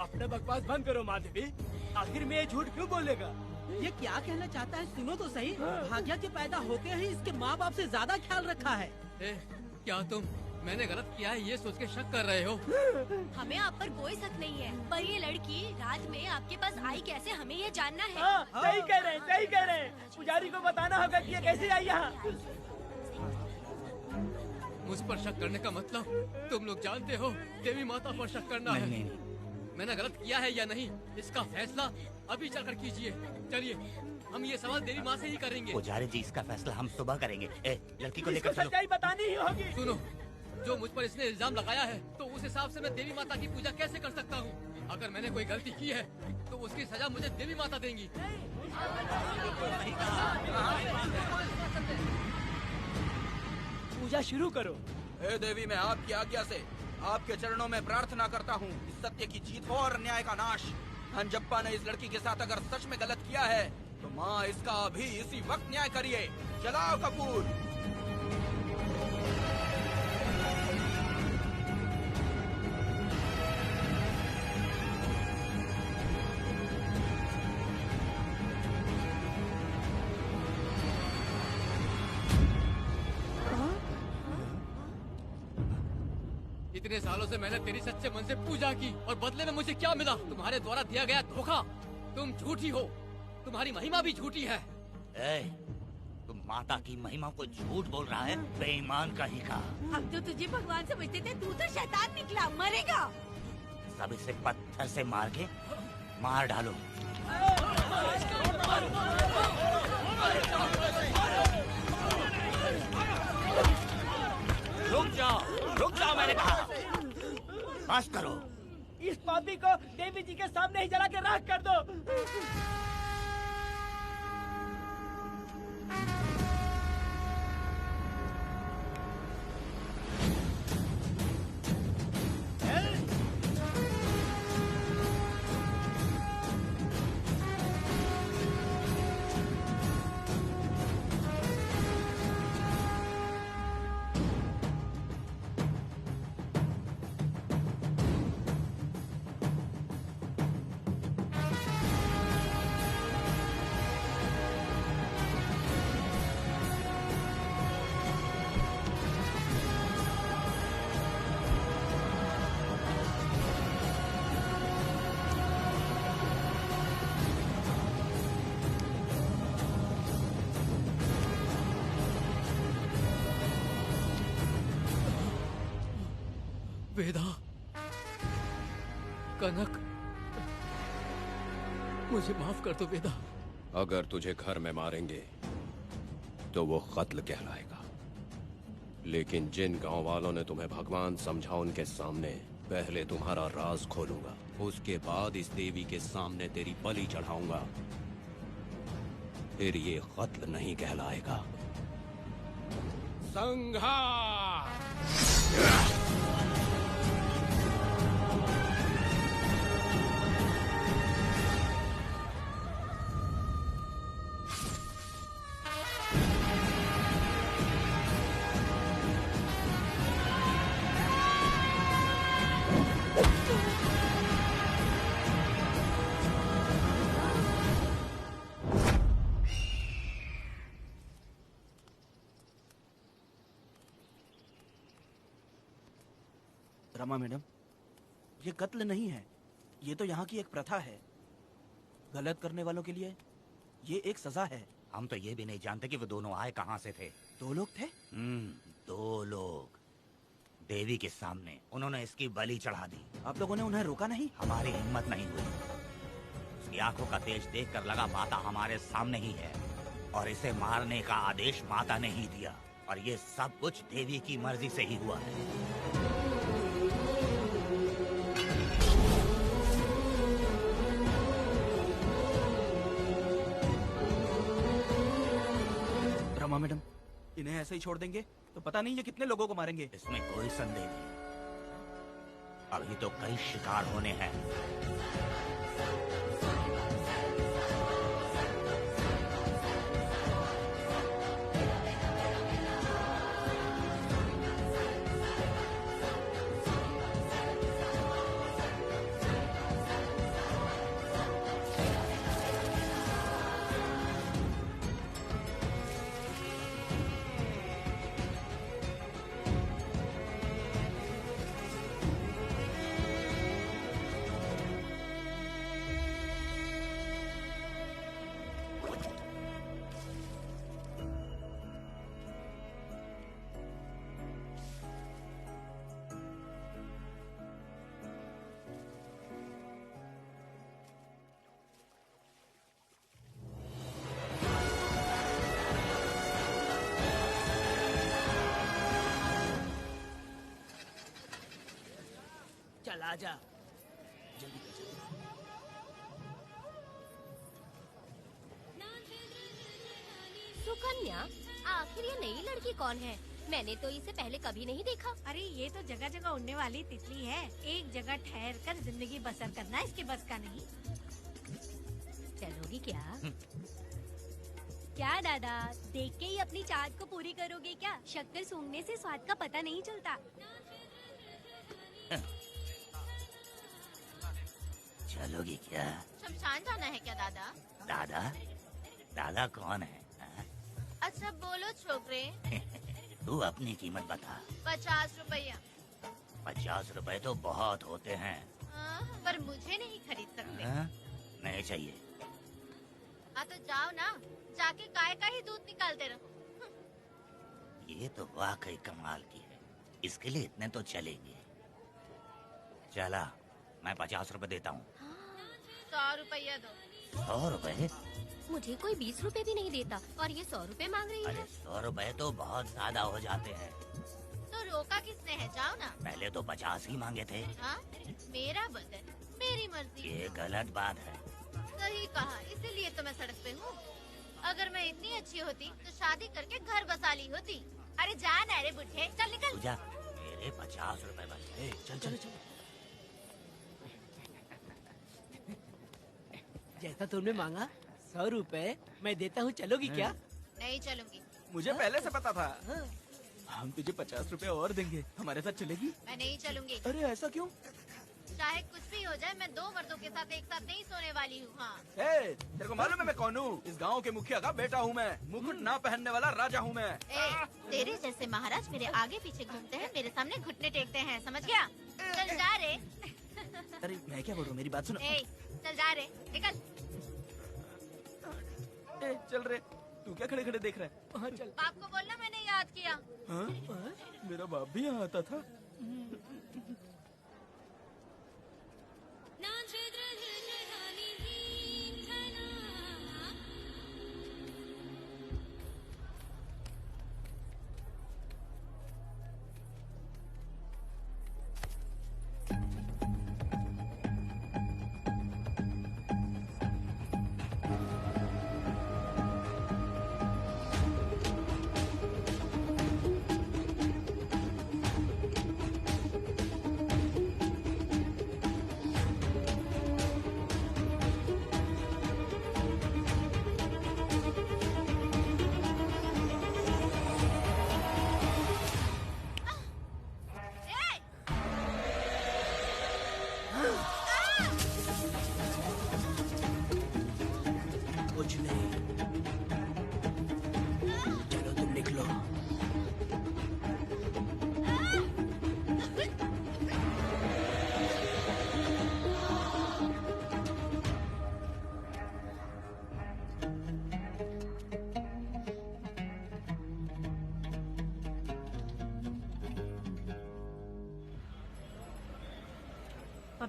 अपना बकवास बंद करो माँ देवी। आखिर में ये झूठ क्यों बोलेगा? ये क्या कहना चाहता है? सुनो तो सही। भाग्या के पैदा होते ही इसके माँ बाप से ज्यादा ख्याल रखा है। क्या तुम मैंने गलत किया है ये सोच के शक कर रहे हो? हमें आप पर कोई शक नहीं है, पर ये लड़की रात में आपके पास आई कैसे, हमें ये जानना है। सही कह रहे हैं, सही कह रहे हैं। पुजारी को बताना होगा कि ये कैसे आई यहाँ। मुझ पर शक करने का मतलब तुम लोग जानते हो देवी माता पर शक करना है। मैंने गलत किया है या नहीं, इसका फैसला अभी चलकर कीजिए। चलिए हम ये सवाल देवी माँ से ही करेंगे। पुजारी जी इसका फैसला हम सुबह करेंगे। लड़की को लेकर चलो। सच्चाई बतानी ही होगी। सुनो, जो मुझ पर इसने इल्जाम लगाया है तो उस हिसाब से मैं देवी माता की पूजा कैसे कर सकता हूँ? अगर मैंने कोई गलती की है तो उसकी सजा मुझे देवी माता देंगी। पूजा शुरू करो। हे देवी, मैं आपकी आज्ञा से आपके चरणों में प्रार्थना करता हूँ, सत्य की जीत हो और न्याय का नाश। अंजप्पा ने इस लड़की के साथ अगर सच में गलत किया है तो माँ इसका अभी इसी वक्त न्याय करिए। जलाओ कपूर। इतने सालों से मैंने तेरी सच्चे मन से पूजा की और बदले में मुझे क्या मिला? तुम्हारे द्वारा दिया गया धोखा। तुम झूठी हो, तुम्हारी महिमा भी झूठी है। तुम माता की महिमा को झूठ बोल रहा है, बेईमान कहीं का। हम तो तुझे भगवान समझते थे, तू तो शैतान निकला, मरेगा। सब इसे पत्थर से मार के मार डालो। रुक जाओ मैंने कहा। बस करो। इस पापी को देवी जी के सामने ही जला के राख कर दो। वेदा, कनक, मुझे माफ कर दो वेदा। अगर तुझे घर में मारेंगे तो वो कत्ल कहलाएगा, लेकिन जिन गांव वालों ने तुम्हें भगवान समझा उनके सामने पहले तुम्हारा राज खोलूंगा, उसके बाद इस देवी के सामने तेरी बलि चढ़ाऊंगा, फिर ये कत्ल नहीं कहलाएगा। संहार! रमा मैडम, ये कत्ल नहीं है, ये तो यहाँ की एक प्रथा है। गलत करने वालों के लिए ये एक सजा है। हम तो ये भी नहीं जानते कि वो दोनों आए कहाँ से थे। 2 लोग थे? 2 लोग देवी के सामने उन्होंने इसकी बलि चढ़ा दी। आप लोगों ने उन्हें रोका नहीं? हमारी हिम्मत नहीं हुई। उसकी आंखों का तेज देखकर लगा माता हमारे सामने ही है और इसे मारने का आदेश माता ने ही दिया और ये सब कुछ देवी की मर्जी से ही हुआ है। रमा मैडम, इन्हें ऐसे ही छोड़ देंगे तो पता नहीं ये कितने लोगों को मारेंगे। इसमें कोई संदेह नहीं। अभी तो कई शिकार होने हैं। चल आजा, जल्दी कर जल्दी। सुकन्या, आखिर ये नई लड़की कौन है? मैंने तो इसे पहले कभी नहीं देखा। अरे ये तो जगह जगह उड़ने वाली तितली है। एक जगह ठहर कर जिंदगी बसर करना इसके बस का नहीं। चलोगी क्या? क्या दादा, देख के ही अपनी चाहत को पूरी करोगे क्या? शक्कर सूंघने से स्वाद का पता नहीं चलता। चलोगी क्या? शमशान जाना है क्या दादा? दादा? दादा कौन है? अच्छा बोलो छोकरे। तू अपनी कीमत बता। 50 रुपया। 50 रुपए तो बहुत होते हैं। पर मुझे नहीं खरीद सकते। नहीं चाहिए। हाँ तो जाओ ना, जाके गाय का ही दूध निकालते रहो। ये तो वाकई कमाल की है। इसके लिए इतने तो चलेंगे। चला, मैं 50 रुपए देता हूँ। 100 रुपया दो। 100 रुपए? मुझे कोई 20 रुपए भी नहीं देता और ये 100 रुपए मांग रही अरे है। 100 रुपए तो बहुत ज्यादा हो जाते हैं। तो रोका किसने है? जाओ ना। पहले तो 50 ही मांगे थे। हाँ? मेरा बदन, मेरी मर्जी। ये गलत बात है। सही कहा, इसीलिए तो मैं सड़क पे हूँ। अगर मैं इतनी अच्छी होती तो शादी करके घर बसा ली होती। अरे जा ना रे बुढ़े, चल निकल। पूजा, मेरे 50 रुपए बच गए। चल चल चल। जैसा तुमने मांगा 100 रुपए मैं देता हूँ, चलोगी क्या? नहीं चलूंगी। मुझे पहले से पता था। हम तुझे 50 रुपए और देंगे, हमारे साथ चलेगी? मैं नहीं चलूंगी। अरे ऐसा क्यों? चाहे कुछ भी हो जाए, मैं 2 मर्दों के साथ एक साथ नहीं सोने वाली हूँ। हाँ। तेरे को मालूम है मैं कौन हूँ? इस गांव के मुखिया का बेटा हूँ मैं। मुकुट ना पहनने वाला राजा हूँ मैं। तेरे जैसे महाराज मेरे आगे पीछे घूमते हैं, मेरे सामने घुटने टेकते हैं, समझ गया? चल जा रे। अरे मैं क्या बोल रहा हूँ, मेरी बात सुनो। चल जा रे, निकल। चल रे, तू क्या खड़े खड़े देख रहा है? हाँ चल। बाप को बोलना मैंने याद किया। हाँ? मेरा बाप भी यहाँ आता था।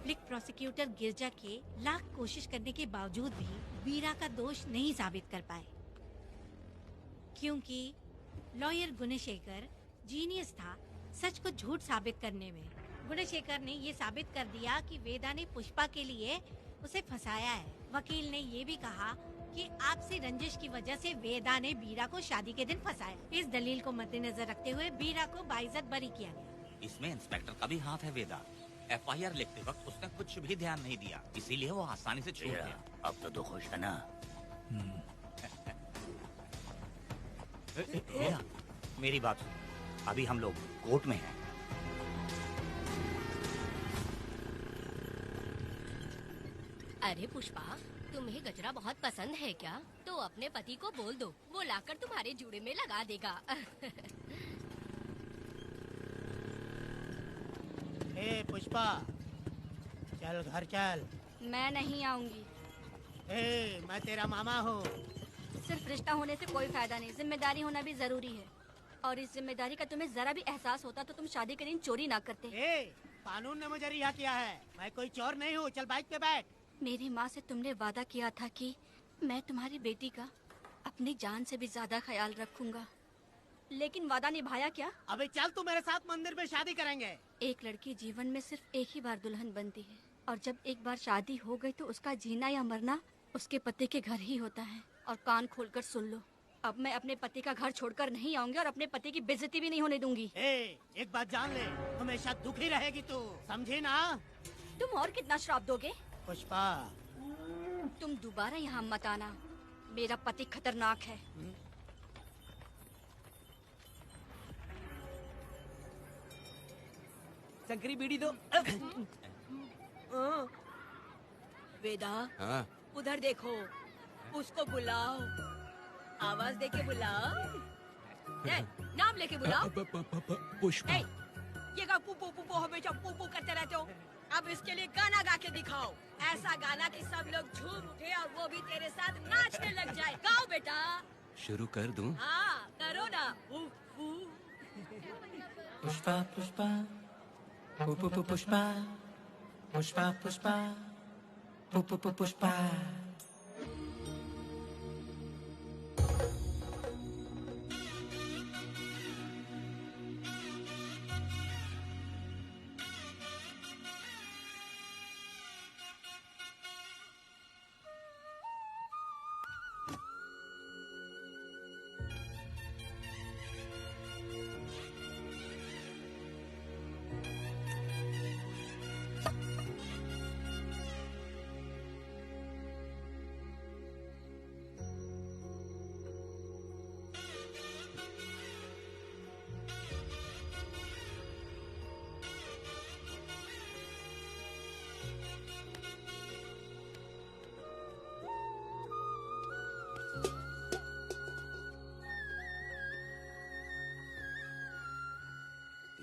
पब्लिक प्रोसिक्यूटर गिरजा के लाख कोशिश करने के बावजूद भी वीरा का दोष नहीं साबित कर पाए, क्योंकि लॉयर गुणशेखर जीनियस था सच को झूठ साबित करने में। गुणशेखर ने ये साबित कर दिया कि वेदा ने पुष्पा के लिए उसे फंसाया है। वकील ने ये भी कहा कि आपसी रंजिश की वजह से वेदा ने वीरा को शादी के दिन फंसाया। इस दलील को मद्देनजर रखते हुए वीरा को बाइज्जत बरी किया गया। इसमें इंस्पेक्टर का भी हाथ है वेदा। एफआईआर लिखते वक्त उसने कुछ भी ध्यान नहीं दिया, इसीलिए वो आसानी से छूट गया। अब तो खुश है ना? वेदा, मेरी बात सुन, अभी हम लोग कोर्ट में हैं। अरे पुष्पा, तुम्हें गजरा बहुत पसंद है क्या? तो अपने पति को बोल दो, वो लाकर तुम्हारे जूड़े में लगा देगा। ए पुष्पा, चल घर चल। मैं नहीं आऊंगी। ए, मैं तेरा मामा हूँ। सिर्फ रिश्ता होने से कोई फायदा नहीं, जिम्मेदारी होना भी जरूरी है। और इस जिम्मेदारी का तुम्हें जरा भी एहसास होता तो तुम शादी के दिन चोरी ना करते। ए, कानून ने मुझे रिहा किया है, मैं कोई चोर नहीं हूँ। चल बाइक पे बैठ। मेरी माँ से तुमने वादा किया था कि मैं तुम्हारी बेटी का अपनी जान से भी ज्यादा ख्याल रखूंगा, लेकिन वादा निभाया क्या? अबे चल, तू मेरे साथ मंदिर में शादी करेंगे। एक लड़की जीवन में सिर्फ एक ही बार दुल्हन बनती है, और जब एक बार शादी हो गई तो उसका जीना या मरना उसके पति के घर ही होता है। और कान खोलकर सुन लो, अब मैं अपने पति का घर छोड़कर नहीं आऊंगी और अपने पति की बेइज्जती भी नहीं होने दूंगी। एक बात जान ले, हमेशा दुखी रहेगी तू, समझी ना? तुम और कितना श्राप दोगे? पुष्पा, तुम दोबारा यहाँ मत आना, मेरा पति खतरनाक है। शंकरी बीड़ी दो। वेदा, हाँ? उधर देखो, उसको बुलाओ, आवाज देके बुलाओ। नाम लेके बुलाओ। पुष्पा। ये का पुपू पुपू हमेशा पुपू करते रहते हो। अब इसके लिए गाना गा के दिखाओ, ऐसा गाना कि सब लोग झूम उठे और वो भी तेरे साथ नाचने लग जाए। गाओ बेटा। शुरू कर दूं? हाँ करो ना। पुष्पा पुष्पा, पुष्पा पुष्पा, पुष्पा पुष्पा, पुष्पा।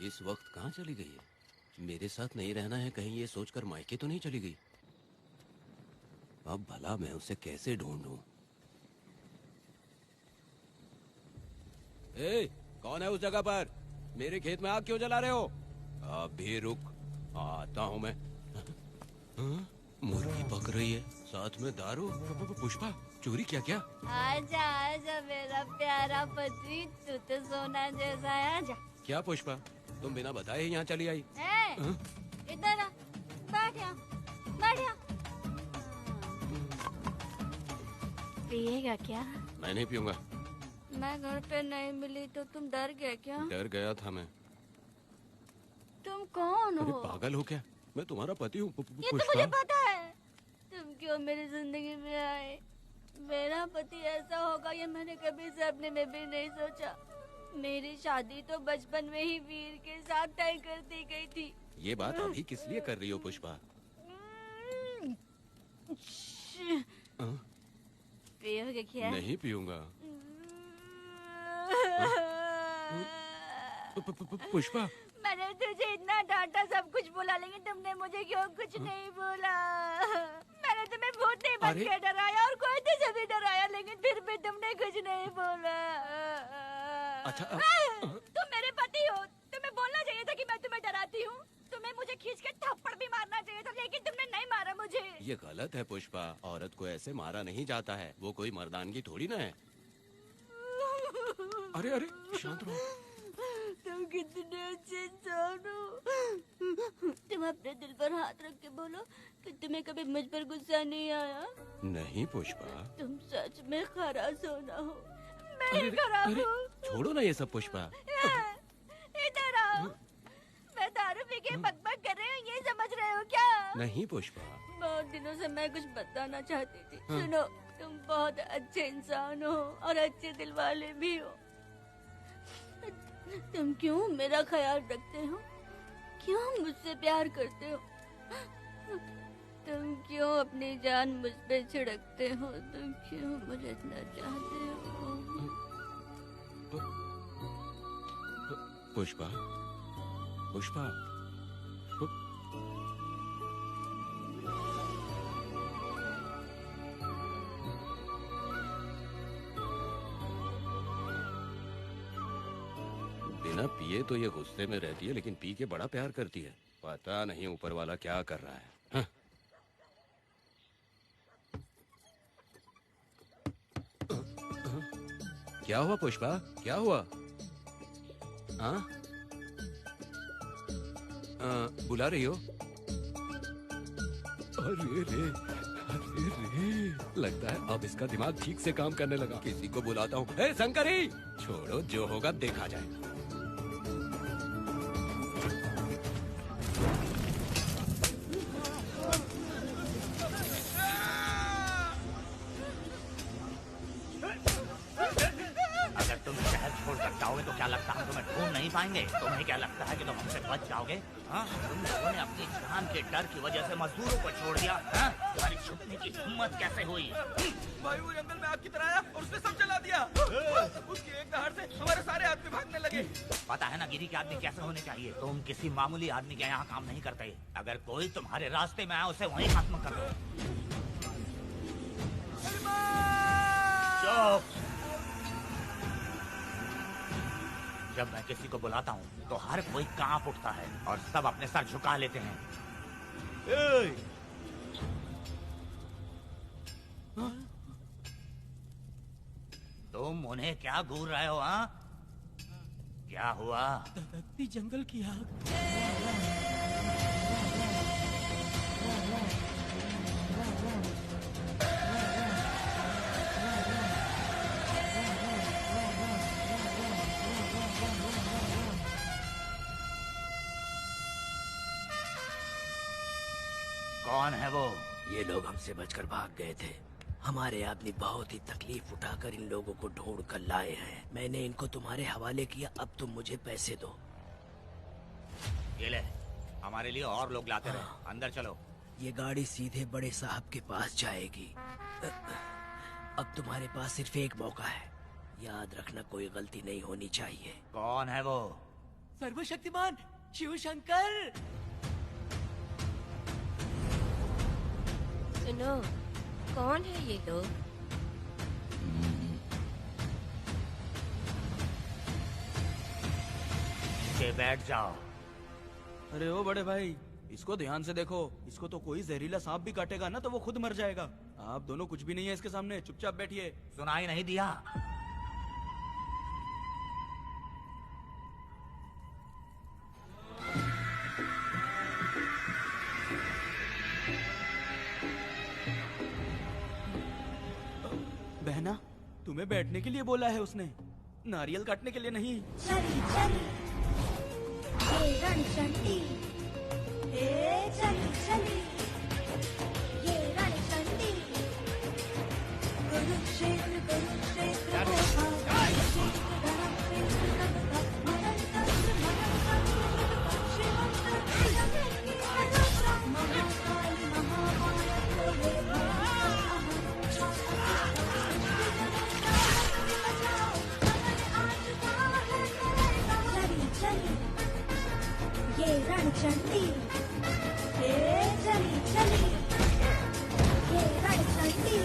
इस वक्त कहाँ चली गई है? मेरे साथ नहीं रहना है कहीं ये सोचकर मायके तो नहीं चली गई? अब भला मैं उसे कैसे ढूंढूं? ए, कौन है उस जगह पर? मेरे खेत में आग क्यों जला रहे हो? अभी रुक, आता हूँ मैं। हाँ? मुर्गी पक रही है, साथ में दारू। पुष्पा, चोरी क्या? क्या? आजा आजा मेरा प्यारा पति, तू तो सोना जैसा है। आजा। क्या पुष्पा, तुम बिना बताए ही यहाँ चली आई? इधर आ, बैठ यहाँ, बैठ यहाँ। पिएगा क्या? मैं नहीं पीऊंगा। मैं घर पे नहीं मिली तो तुम डर गए क्या? डर गया था मैं। तुम कौन अरे हो? पागल हो क्या? मैं तुम्हारा पति हूँ। ये तो मुझे पता है। तुम क्यों मेरी जिंदगी में आए? मेरा पति ऐसा होगा ये मैंने कभी सपने में भी नहीं सोचा। मेरी शादी तो बचपन में ही वीर के साथ तय कर दी गई थी। ये बात अभी किस लिए कर रही हो पुष्पा? पियोगे क्या? नहीं पीऊंगा। पुष्पा, मैंने तुझे इतना डांटा, सब कुछ बोला, लेकिन तुमने मुझे क्यों कुछ नहीं बोला? मैंने तुम्हें भूत नहीं बन के डराया और कोई तुझे भी डराया, लेकिन फिर भी तुमने कुछ नहीं बोला। अच्छा, तुम मेरे पति हो, तुम्हें बोलना चाहिए था कि मैं तुम्हें डराती हूँ। तुम्हें मुझे खींच के थप्पड़ भी मारना चाहिए था, लेकिन तुमने नहीं मारा मुझे। ये गलत है पुष्पा, औरत को ऐसे मारा नहीं जाता है, वो कोई मर्दानगी थोड़ी ना है। अरे अरे शांत रहो। तुम कितने अच्छे इंसान हो। तुम अपने दिल पर हाथ रख के बोलो कि तुम्हें कभी मुझ पर गुस्सा नहीं आया। नहीं पुष्पा। तुम सच में खरास हो ना हो। मैं ही खराब हूँ। छोड़ो ना ये सब पुष्पा। इधर आओ। मैं दारू पी के बकबक कर रही हूँ, ये समझ रहे हो क्या? नहीं पुष्पा। बहुत दिनों से मैं कुछ बताना चाहती थी। सुनो, तुम बहुत अच्छे इंसान हो और अच्छे दिल वाले भी हो। तुम क्यों मेरा ख्याल रखते हो? क्यों मुझसे प्यार करते हो? तुम क्यों अपनी जान मुझ पे छिड़कते हो? तुम क्यों मुझे इतना चाहते हो? पुष्पा, पुष्पा, बिना पिए तो ये गुस्से में रहती है, लेकिन पी के बड़ा प्यार करती है। पता नहीं ऊपर वाला क्या कर रहा है। हाँ? क्या हुआ पुष्पा, क्या हुआ? हाँ? बुला रही हो? अरे रे, अरे रे, लगता है अब इसका दिमाग ठीक से काम करने लगा। किसी को बुलाता हूँ। ए शंकरी, छोड़ो, जो होगा देखा जाएगा। तो क्या लगता है तुम्हें ढूंढ नहीं पाएंगे? तुम्हें क्या लगता है कि तुम हमसे बच जाओगे? हाँ, तुम लोगों ने अपनी जान के डर की वजह से मजदूरों को छोड़ दिया। हाँ? तुम्हारी छुपने की हिम्मत कैसे हुई? भाई वो जंगल में आग की तरह आया और उसने सब जला दिया। उसकी एक दहाड़ से हमारे सारे आदमी भागने लगे। पता है ना गिरी के आदमी कैसे होने चाहिए? तुम किसी मामूली आदमी के यहाँ काम नहीं करते। अगर कोई तुम्हारे रास्ते में आया उसे वहीं खत्म कर दो। चुप! जब मैं किसी को बुलाता हूँ तो हर कोई कांप उठता है और सब अपने सर झुका लेते हैं। तुम उन्हें क्या घूर रहे हो? हाँ, क्या हुआ? धधकती जंगल की आग। कौन है वो? ये लोग हमसे बचकर भाग गए थे। हमारे आदमी बहुत ही तकलीफ उठाकर इन लोगों को ढूंढ कर लाए हैं। मैंने इनको तुम्हारे हवाले किया, अब तुम मुझे पैसे दो। ये ले, हमारे लिए और लोग लाते रहे। अंदर चलो। ये गाड़ी सीधे बड़े साहब के पास जाएगी। अब तुम्हारे पास सिर्फ एक मौका है, याद रखना कोई गलती नहीं होनी चाहिए। कौन है वो? सर्वशक्तिमान शिव शंकर। सुनो, कौन है ये लोग? बैठ जाओ। अरे ओ बड़े भाई, इसको ध्यान से देखो। इसको तो कोई जहरीला सांप भी काटेगा ना तो वो खुद मर जाएगा। आप दोनों कुछ भी नहीं है इसके सामने, चुपचाप बैठिए। सुनाई नहीं दिया? बहना, तुम्हें बैठने के लिए बोला है उसने, नारियल काटने के लिए नहीं। चली चली ये रणचंडी, चली चली ये रणचंडी, कुरुक्षेत्र कुरुक्षेत्र ये रणचंडी, चली चली ये रणचंडी।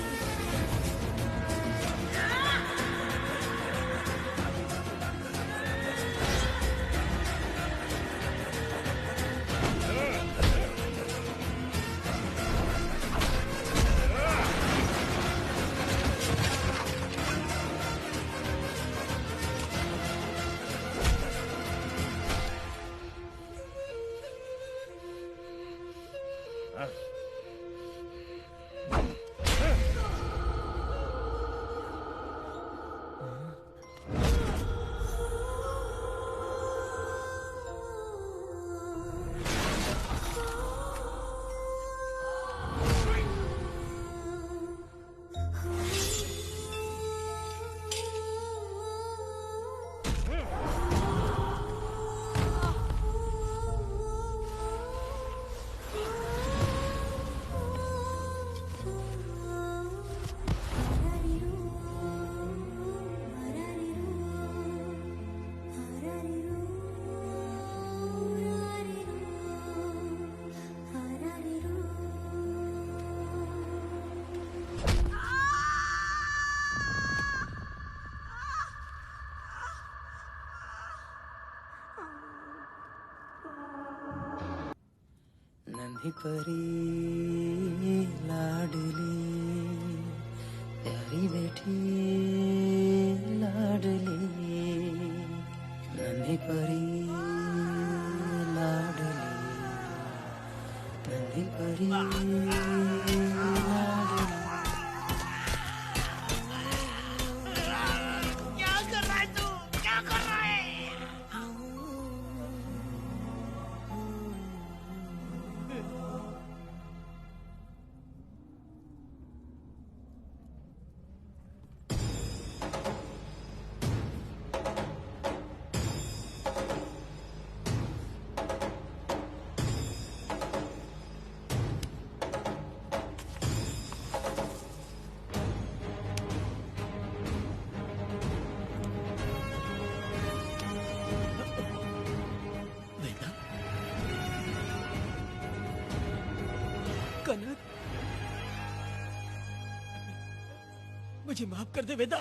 नन्ही परी लाडली प्यारी बेटी लाडली नन्ही परी लाडली नन्ही परी लाडली। क्या कर रहा है तू? क्या कर रहा है? वेदा, कनक, मुझे माफ कर दे वेदा।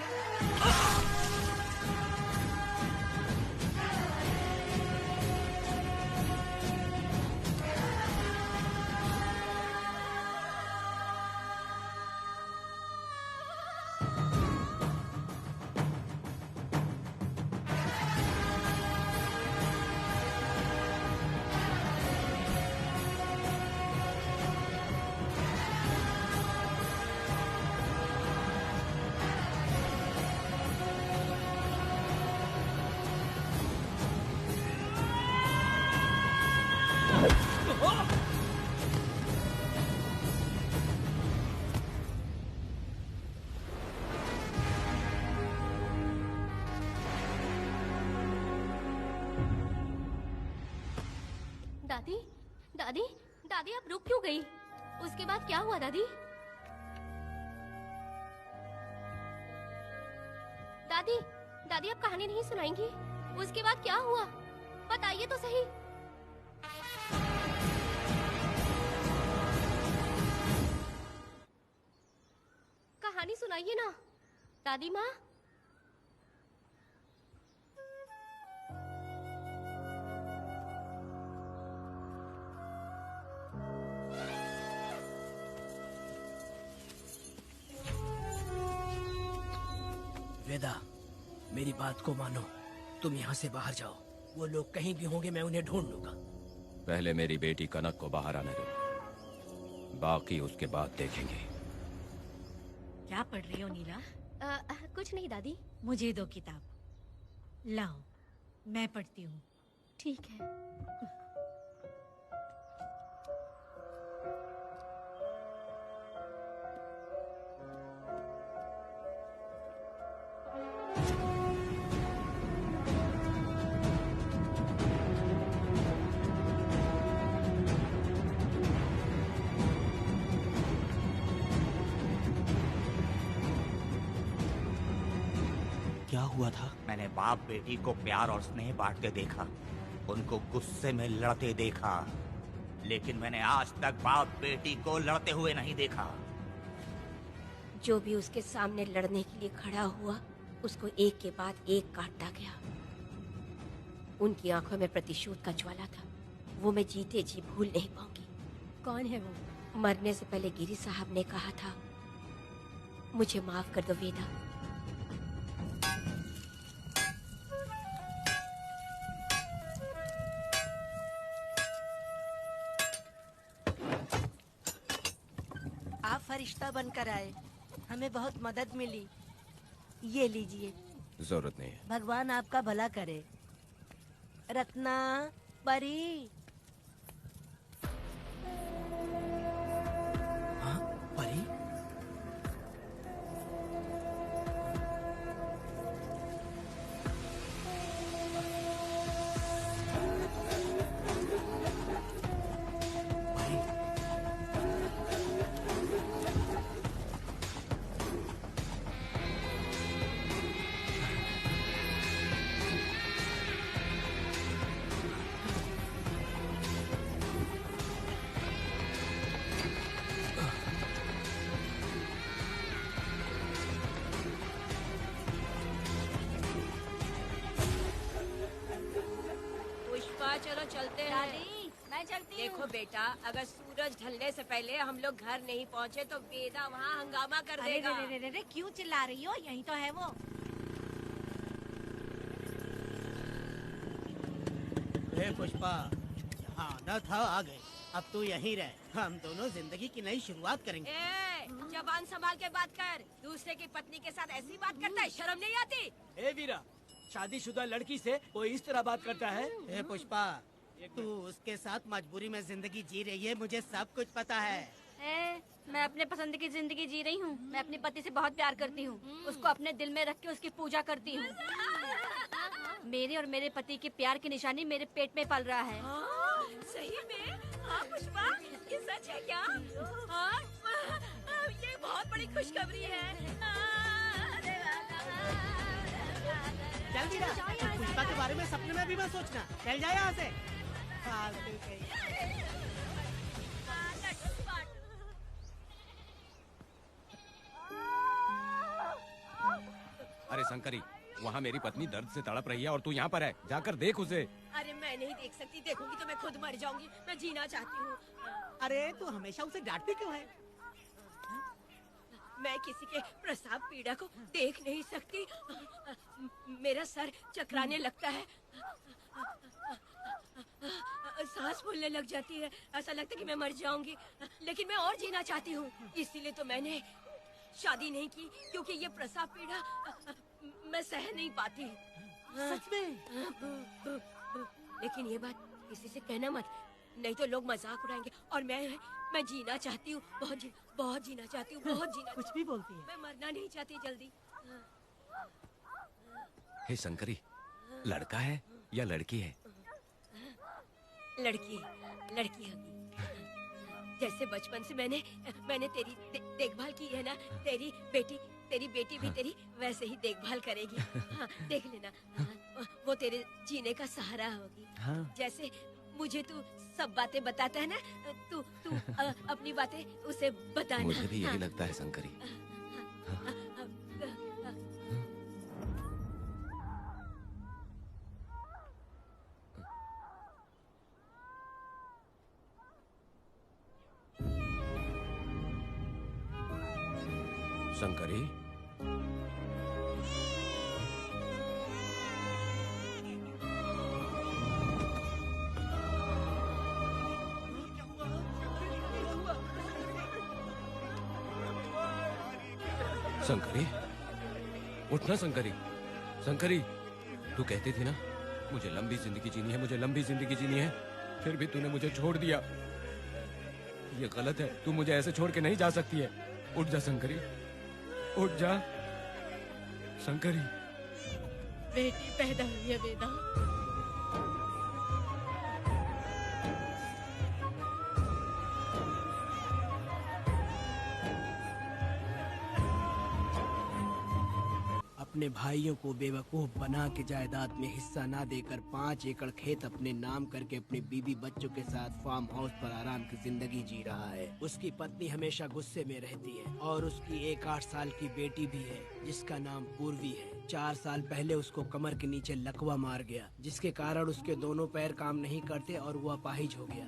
दादी, दादी, दादी आप रुक क्यों गई? उसके बाद क्या हुआ दादी? दादी, दादी आप कहानी नहीं सुनाएंगी? उसके बाद क्या हुआ? बताइए तो सही। कहानी सुनाइए ना, दादी माँ। वेदा, मेरी बात को मानो, तुम यहाँ से बाहर जाओ। वो लोग कहीं भी होंगे, मैं उन्हें ढूंढ लूंगा। पहले मेरी बेटी कनक को बाहर आने दो, बाकी उसके बाद देखेंगे। क्या पढ़ रही हो नीला? कुछ नहीं दादी। मुझे दो किताब लाओ, मैं पढ़ती हूँ। ठीक है। क्या हुआ था? मैंने बाप बेटी को प्यार और स्नेह बांटते देखा, उनको गुस्से में लड़ते देखा, लेकिन मैंने आज तक बाप बेटी को लड़ते हुए नहीं देखा। जो भी उसके सामने लड़ने के लिए खड़ा हुआ, उसको एक के बाद एक काटता गया। उनकी आंखों में प्रतिशोध का ज्वाला था, वो मैं जीते जी भूल नहीं पाऊंगी। कौन है वो? मरने से पहले गिरी साहब ने कहा था, मुझे माफ कर दो वेदा। आप फरिश्ता बनकर आए, हमें बहुत मदद मिली। ये लीजिए। जरूरत नहीं है। भगवान आपका भला करे। रत्ना, परी। हाँ, परी? पुष्पा, चलो चलते हैं। दादी, मैं करती हूँ। देखो बेटा, अगर सूरज ढलने से पहले हम लोग घर नहीं पहुँचे तो वेदा वहाँ हंगामा कर देगा। अरे क्यों चिल्ला रही हो? यही तो है वो। पुष्पा, यहाँ आना था आ गए। अब तू यहीं रह, हम दोनों जिंदगी की नई शुरुआत करेंगे। जबान संभाल के बात कर। दूसरे की पत्नी के साथ ऐसी बात करता है, शर्म नहीं आती? ए वीरा, शादीशुदा लड़की से कोई इस तरह बात करता है? ए पुष्पा, तू उसके साथ मजबूरी में जिंदगी जी रही है, मुझे सब कुछ पता है। मैं अपने पसंद की जिंदगी जी रही हूँ। मैं अपने पति से बहुत प्यार करती हूँ। उसको अपने दिल में रख के उसकी पूजा करती हूँ। मेरे और मेरे पति के प्यार की निशानी मेरे पेट में पल रहा है। सही में? हाँ पुष्पा, ये सच है क्या? हाँ, ये बहुत बड़ी खुशखबरी है। चल वीरा, पुष्पा के बारे में सपने में भी मत सोचना। चल जा यहाँ से। अरे शंकरी, वहाँ मेरी पत्नी दर्द से तड़प रही है और तू यहाँ पर है। जाकर देख उसे। अरे मैं नहीं देख सकती, देखूंगी तो मैं खुद मर जाऊंगी। मैं जीना चाहती हूँ। अरे तू हमेशा उसे डांटती क्यों है? मैं किसी के प्रसाव पीड़ा को देख नहीं सकती। मेरा सर चकराने लगता है, सांस फूलने लग जाती है, ऐसा लगता है कि मैं मर जाऊंगी। लेकिन मैं और जीना चाहती हूँ, इसीलिए तो मैंने शादी नहीं की, क्योंकि ये प्रसाव पीड़ा मैं सह नहीं पाती। सच में? लेकिन ये बात किसी से कहना मत, नहीं तो लोग मजाक उड़ाएंगे। और मैं जीना चाहती हूँ, बहुत जीना चाहती हूँ, बहुत जीना। कुछ भी बोलती है। मैं मरना नहीं चाहती जल्दी। हे शंकरी, लड़का है या लड़की है? लड़की होगी। जैसे बचपन से मैंने तेरी देखभाल की है ना, तेरी बेटी भी तेरी वैसे ही देखभाल करेगी। हाँ, देख लेना। हाँ, वो तेरे जीने का सहारा होगी। हाँ। जैसे मुझे तू सब बातें बताता है ना, तू अपनी बातें उसे बताना। मुझे भी यही हाँ। लगता है शंकरी। शंकरी, शंकरी, उठना शंकरी। शंकरी, तू कहती थी ना मुझे लंबी जिंदगी जीनी है, मुझे लंबी जिंदगी जीनी है, फिर भी तूने मुझे छोड़ दिया। ये गलत है, तू मुझे ऐसे छोड़ के नहीं जा सकती है। उठ जा शंकरी, उठ जा शंकरी। बेटी पैदा हुई है वेदा। अपने भाइयों को बेवकूफ बना के जायदाद में हिस्सा ना देकर 5 एकड़ खेत अपने नाम करके अपने बीवी बच्चों के साथ फार्म हाउस पर आराम की जिंदगी जी रहा है। उसकी पत्नी हमेशा गुस्से में रहती है और उसकी एक 8 साल की बेटी भी है जिसका नाम पूर्वी है। 4 साल पहले उसको कमर के नीचे लकवा मार गया, जिसके कारण उसके दोनों पैर काम नहीं करते और वो अपाहिज हो गया।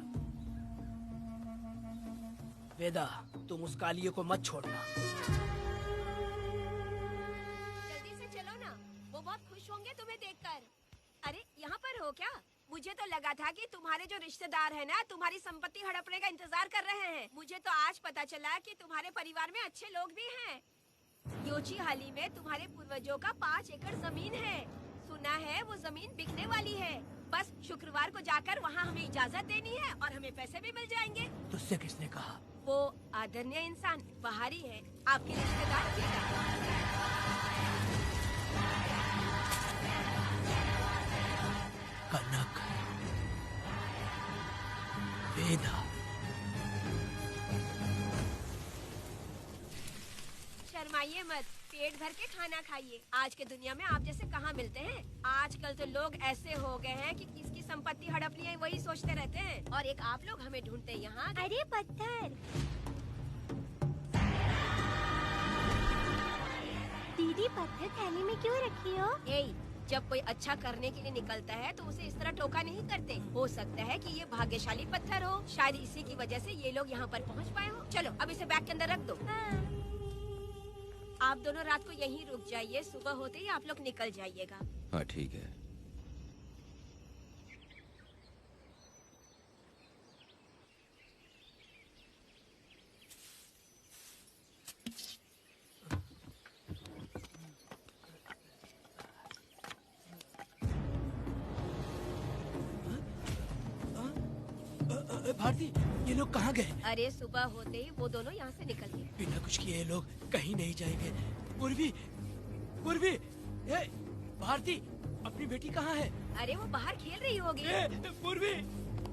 वेदा, तुम उस कालियों को मत छोड़ना। होंगे तुम्हें देखकर। अरे यहाँ पर हो क्या? मुझे तो लगा था कि तुम्हारे जो रिश्तेदार हैं ना तुम्हारी संपत्ति हड़पने का इंतजार कर रहे हैं। मुझे तो आज पता चला कि तुम्हारे परिवार में अच्छे लोग भी हैं। योची हाली में तुम्हारे पूर्वजों का 5 एकड़ जमीन है। सुना है वो जमीन बिकने वाली है। बस शुक्रवार को जाकर वहाँ हमें इजाजत देनी है और हमें पैसे भी मिल जाएंगे। तुझसे किसने कहा? वो आदरणीय इंसान बाहरी है, आपके रिश्तेदार। कनक, वेदा। शर्माइए मत, पेट भर के खाना खाइए। आज के दुनिया में आप जैसे कहाँ मिलते हैं। आजकल तो लोग ऐसे हो गए हैं कि किसकी संपत्ति हड़पनी है वही सोचते रहते हैं। और एक आप लोग हमें ढूंढते हैं यहाँ। अरे पत्थर। दीदी पत्थर थैली में क्यों रखी हो? जब कोई अच्छा करने के लिए निकलता है तो उसे इस तरह टोका नहीं करते। हो सकता है कि ये भाग्यशाली पत्थर हो, शायद इसी की वजह से ये लोग यहाँ पर पहुँच पाए हो। चलो अब इसे बैग के अंदर रख दो। आप दोनों रात को यहीं रुक जाइए, सुबह होते ही आप लोग निकल जाइएगा। हाँ ठीक है। भारती, ये लोग कहाँ गए? अरे सुबह होते ही वो दोनों यहाँ से निकल गए। बिना कुछ किए ये लोग कहीं नहीं जाएंगे। पूर्वी, पूर्वी, ए, भारती, अपनी बेटी कहाँ है? अरे वो बाहर खेल रही होगी। पूर्वी,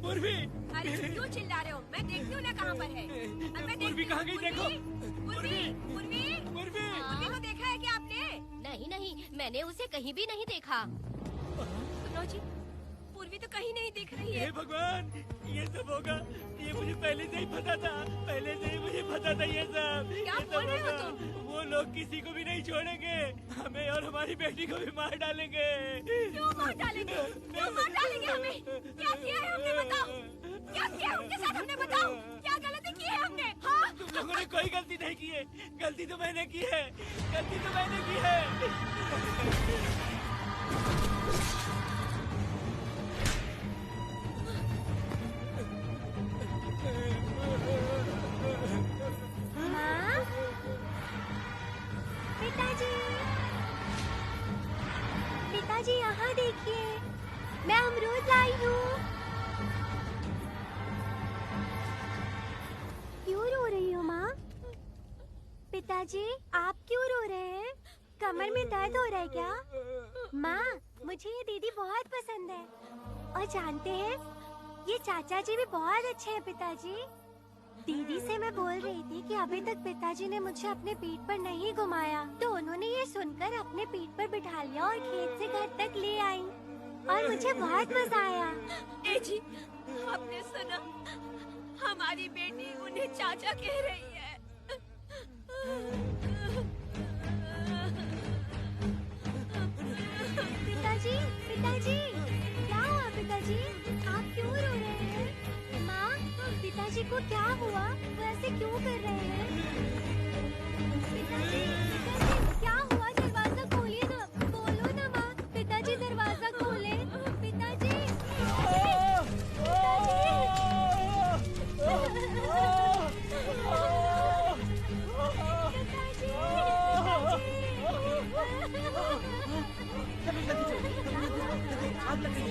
पूर्वी। अरे क्यों चिल्ला रहे हो? मैं देखती हूँ ना कहाँ पर है। पूर्वी कहाँ गई? देखो। पूर्वी, पूर्वी, पूर्वी, पूर्वी को देखा है क्या आपने? नहीं नहीं, मैंने उसे कहीं भी नहीं देखा। सुनो जी, पूर्वी तो कहीं नहीं दिख रही है। हे भगवान, ये सब होगा, ये मुझे पहले से ही पता था। पहले से ही मुझे पता था ये सब। क्या बोल रहे हो तुम? वो लोग किसी को भी नहीं छोड़ेंगे, हमें और हमारी बेटी को भी मार डालेंगे। क्यों मार डालेंगे? क्यों मार डालेंगे हमें? क्या किया है हमने, बताओ? क्या किया है उनके साथ हमने, बताओ? क्या गलती की है हमने? हाँ? तुम लोगों ने कोई गलती नहीं की है। गलती तो मैंने की है, गलती तो मैंने की है। माँ, पिताजी, पिताजी यहाँ देखिए, मैं अमरूद लाई हूँ। क्यों रो रही हो माँ? पिताजी, आप क्यों रो रहे हैं? कमर में दर्द हो रहा है क्या? माँ, मुझे ये दीदी बहुत पसंद है। और जानते हैं, ये चाचा जी भी बहुत अच्छे हैं पिताजी। दीदी से मैं बोल रही थी कि अभी तक पिताजी ने मुझे अपने पीठ पर नहीं घुमाया, तो उन्होंने ये सुनकर अपने पीठ पर बिठा लिया और खेत से घर तक ले आई और मुझे बहुत मजा आया। ए जी, आपने सुना? हमारी बेटी उन्हें चाचा कह रही है। पिताजी, पिताजी, क्या हुआ पिताजी? आप क्यों रो रहे हैं? माँ, पिताजी को क्या हुआ? वो ऐसे क्यों कर रहे हैं? पिताजी, पिताजी, क्या हुआ? दरवाजा खोलिए ना, बोलो ना माँ। पिताजी दरवाजा खोले। पिताजी, आग लग गई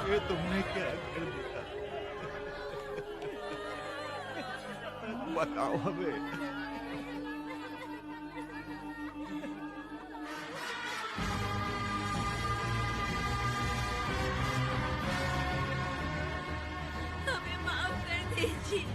ये तुमने क्या कर दिया? बताओ हमें। हमें माफ कर दीजिए।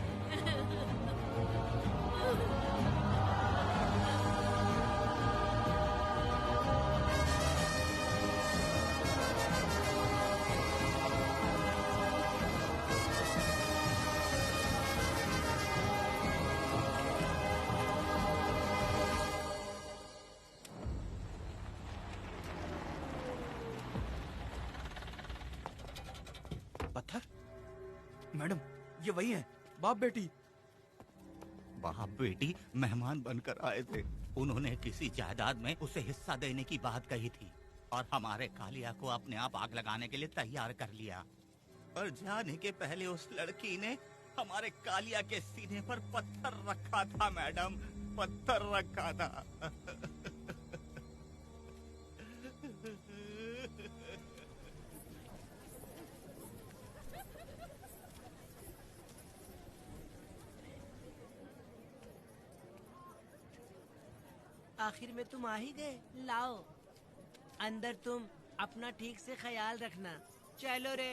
पत्थर? मैडम, ये वही है, बाप बेटी। बाप बेटी मेहमान बनकर आए थे। उन्होंने किसी जायदाद में उसे हिस्सा देने की बात कही थी और हमारे कालिया को अपने आप आग लगाने के लिए तैयार कर लिया। और जाने के पहले उस लड़की ने हमारे कालिया के सीने पर पत्थर रखा था मैडम, पत्थर रखा था। आखिर में तुम आ ही गए। लाओ अंदर, तुम अपना ठीक से ख्याल रखना। चलो रे।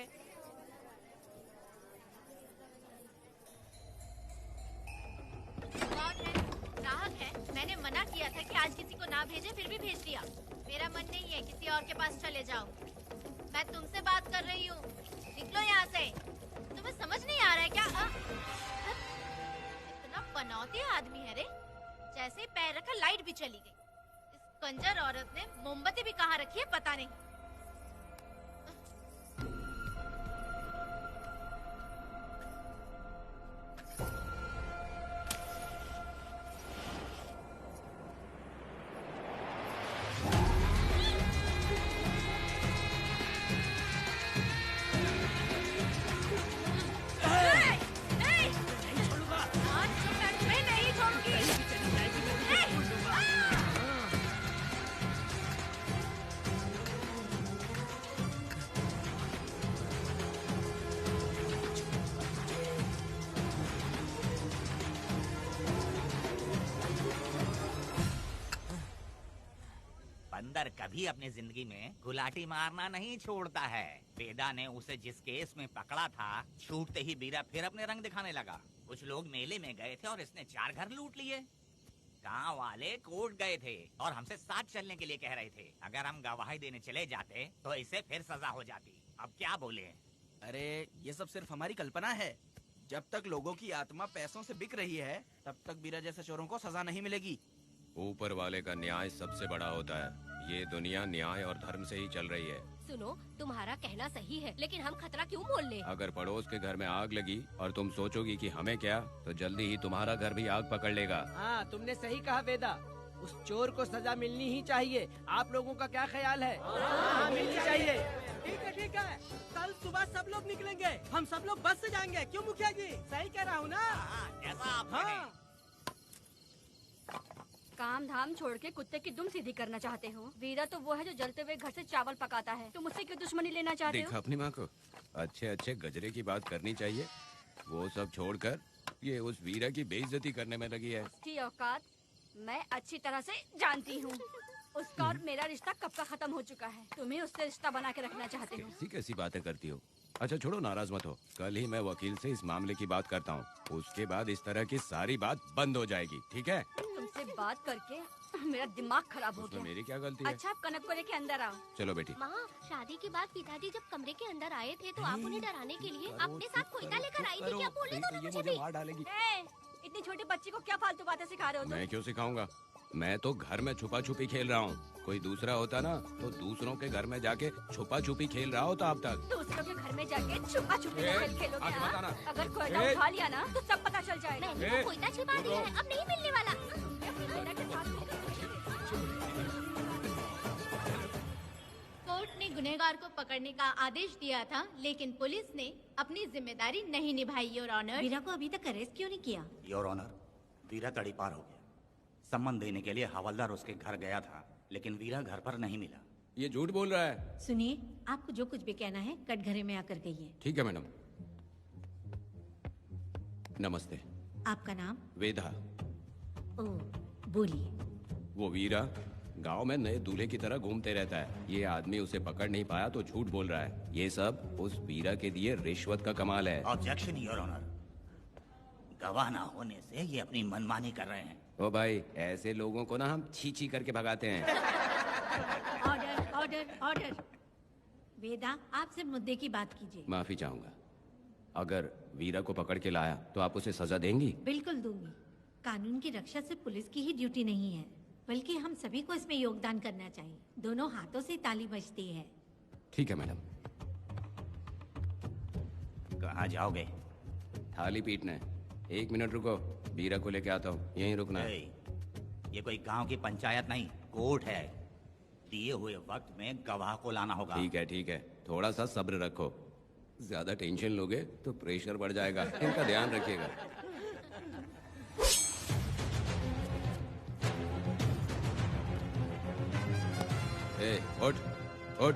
ग्राहक है, मैंने मना किया था कि आज किसी को ना भेजे, फिर भी भेज दिया। मेरा मन नहीं है, किसी और के पास चले जाओ। मैं तुमसे बात कर रही हूँ, निकलो यहाँ से। तुम्हें समझ नहीं आ रहा है क्या? इतना पनौती आदमी है रे, जैसे ही पैर रखा लाइट भी चली गई। इस कंजर औरत ने मोमबत्ती भी कहाँ रखी है पता नहीं। बंदर कभी अपनी जिंदगी में गुलाटी मारना नहीं छोड़ता है। वेदा ने उसे जिस केस में पकड़ा था, छूटते ही बीरा फिर अपने रंग दिखाने लगा। कुछ लोग मेले में गए थे और इसने 4 घर लूट लिए। गांव वाले कोर्ट गए थे और हमसे साथ चलने के लिए कह रहे थे। अगर हम गवाही देने चले जाते तो इसे फिर सजा हो जाती। अब क्या बोले? अरे ये सब सिर्फ हमारी कल्पना है। जब तक लोगों की आत्मा पैसों से बिक रही है, तब तक बीरा जैसे चोरों को सजा नहीं मिलेगी। ऊपर वाले का न्याय सबसे बड़ा होता है। ये दुनिया न्याय और धर्म से ही चल रही है। सुनो, तुम्हारा कहना सही है, लेकिन हम खतरा क्यों मोल ले? अगर पड़ोस के घर में आग लगी और तुम सोचोगी कि हमें क्या, तो जल्दी ही तुम्हारा घर भी आग पकड़ लेगा। हाँ, तुमने सही कहा वेदा। उस चोर को सजा मिलनी ही चाहिए। आप लोगों का क्या ख्याल है? हाँ, मिलनी चाहिए। ठीक है। कल सुबह सब लोग निकलेंगे। हम सब लोग बस से जाएंगे। क्यों मुखिया जी? सही कह रहा हूँ ना? जैसा आप हाँ। काम धाम छोड़ के कुत्ते की दुम सीधी करना चाहते हो? वीरा तो वो है जो जलते हुए घर से चावल पकाता है। तुम उससे क्यों दुश्मनी लेना चाहते देखा हो? अपनी माँ को, अच्छे अच्छे गजरे की बात करनी चाहिए। वो सब छोड़कर ये उस वीरा की बेइज्जती करने में लगी है। उसकी औकात मैं अच्छी तरह से जानती हूँ। उसका और मेरा रिश्ता कब का खत्म हो चुका है। तुम्हें उससे रिश्ता बना के रखना चाहते हो। कैसी कैसी बातें करती हो। अच्छा छोड़ो, नाराज मत हो। कल ही मैं वकील से इस मामले की बात करता हूँ। उसके बाद इस तरह की सारी बात बंद हो जाएगी, ठीक है? तुमसे बात करके मेरा दिमाग खराब हो उसमें गया। मेरी क्या गलती है? अच्छा, आप कनक को लेके अंदर आओ। चलो बेटी। माँ, शादी के बाद पिताजी जब कमरे के अंदर आए थे तो आप उन्हें डराने के लिए अपने साथ कोयता लेकर आई थी। क्या बोले दोनों मुझे भी? मार डालेगी। इतनी छोटी बच्ची को क्या फालतू बातें सिखा रहे हो तुम? मैं क्यों सिखाऊंगा? मैं तो घर में छुपा छुपी खेल रहा हूँ। कोई दूसरा होता ना तो दूसरों के घर में जाके छुपा छुपी खेल रहा होता अब तक। दूसरों के घर में जाके छुपा छुपी खेल खेलोगे? आगे मत आना। अगर कोयला उठा लिया ना तो सब पता चल जाएगा। मैंने वो कोयता छिपा दिया है, अब नहीं मिलने वाला। कोर्ट ने गुनहगार को पकड़ने का आदेश दिया था, लेकिन पुलिस ने अपनी जिम्मेदारी नहीं निभाई। योर ऑनर, वीरा को अभी तक अरेस्ट क्यों नहीं किया? योर ऑनर, वीरा तड़ी पार हो गया। सम्मान देने के लिए हवलदार उसके घर गया था, लेकिन वीरा घर पर नहीं मिला। ये झूठ बोल रहा है। सुनिए, आपको जो कुछ भी कहना है कटघरे में आकर कहिए। ठीक है मैडम। नमस्ते। आपका नाम? वेदा। ओह, बोलिए। वो वीरा गांव में नए दूल्हे की तरह घूमते रहता है। ये आदमी उसे पकड़ नहीं पाया तो झूठ बोल रहा है। ये सब उस वीरा के दिए रिश्वत का कमाल है। Objection your honour. गवाह ना होने से ये अपनी मनमानी कर रहे हैं। ओ भाई, ऐसे लोगों को ना हम छी छी करके भगाते हैं। Order order order. वेदा, आप सिर्फ मुद्दे की बात कीजिए। माफी चाहूंगा। अगर वीरा को पकड़ के लाया तो आप उसे सजा देंगी? बिल्कुल दूंगी। कानून की रक्षा सिर्फ पुलिस की ही ड्यूटी नहीं है, बल्कि हम सभी को इसमें योगदान करना चाहिए। दोनों हाथों से ताली बजती है। ठीक है मैडम। कहाँ जाओगे? थाली पीटने। 1 मिनट रुको, वीरा को लेके आता हूँ। यहीं रुकना है। ये कोई गांव की पंचायत नहीं, कोर्ट है। दिए हुए वक्त में गवाह को लाना होगा। ठीक है। थोड़ा सा सब्र रखो। ज्यादा टेंशन लोगे तो प्रेशर बढ़ जाएगा। इनका ध्यान रखिएगा। ए, उठ उठ।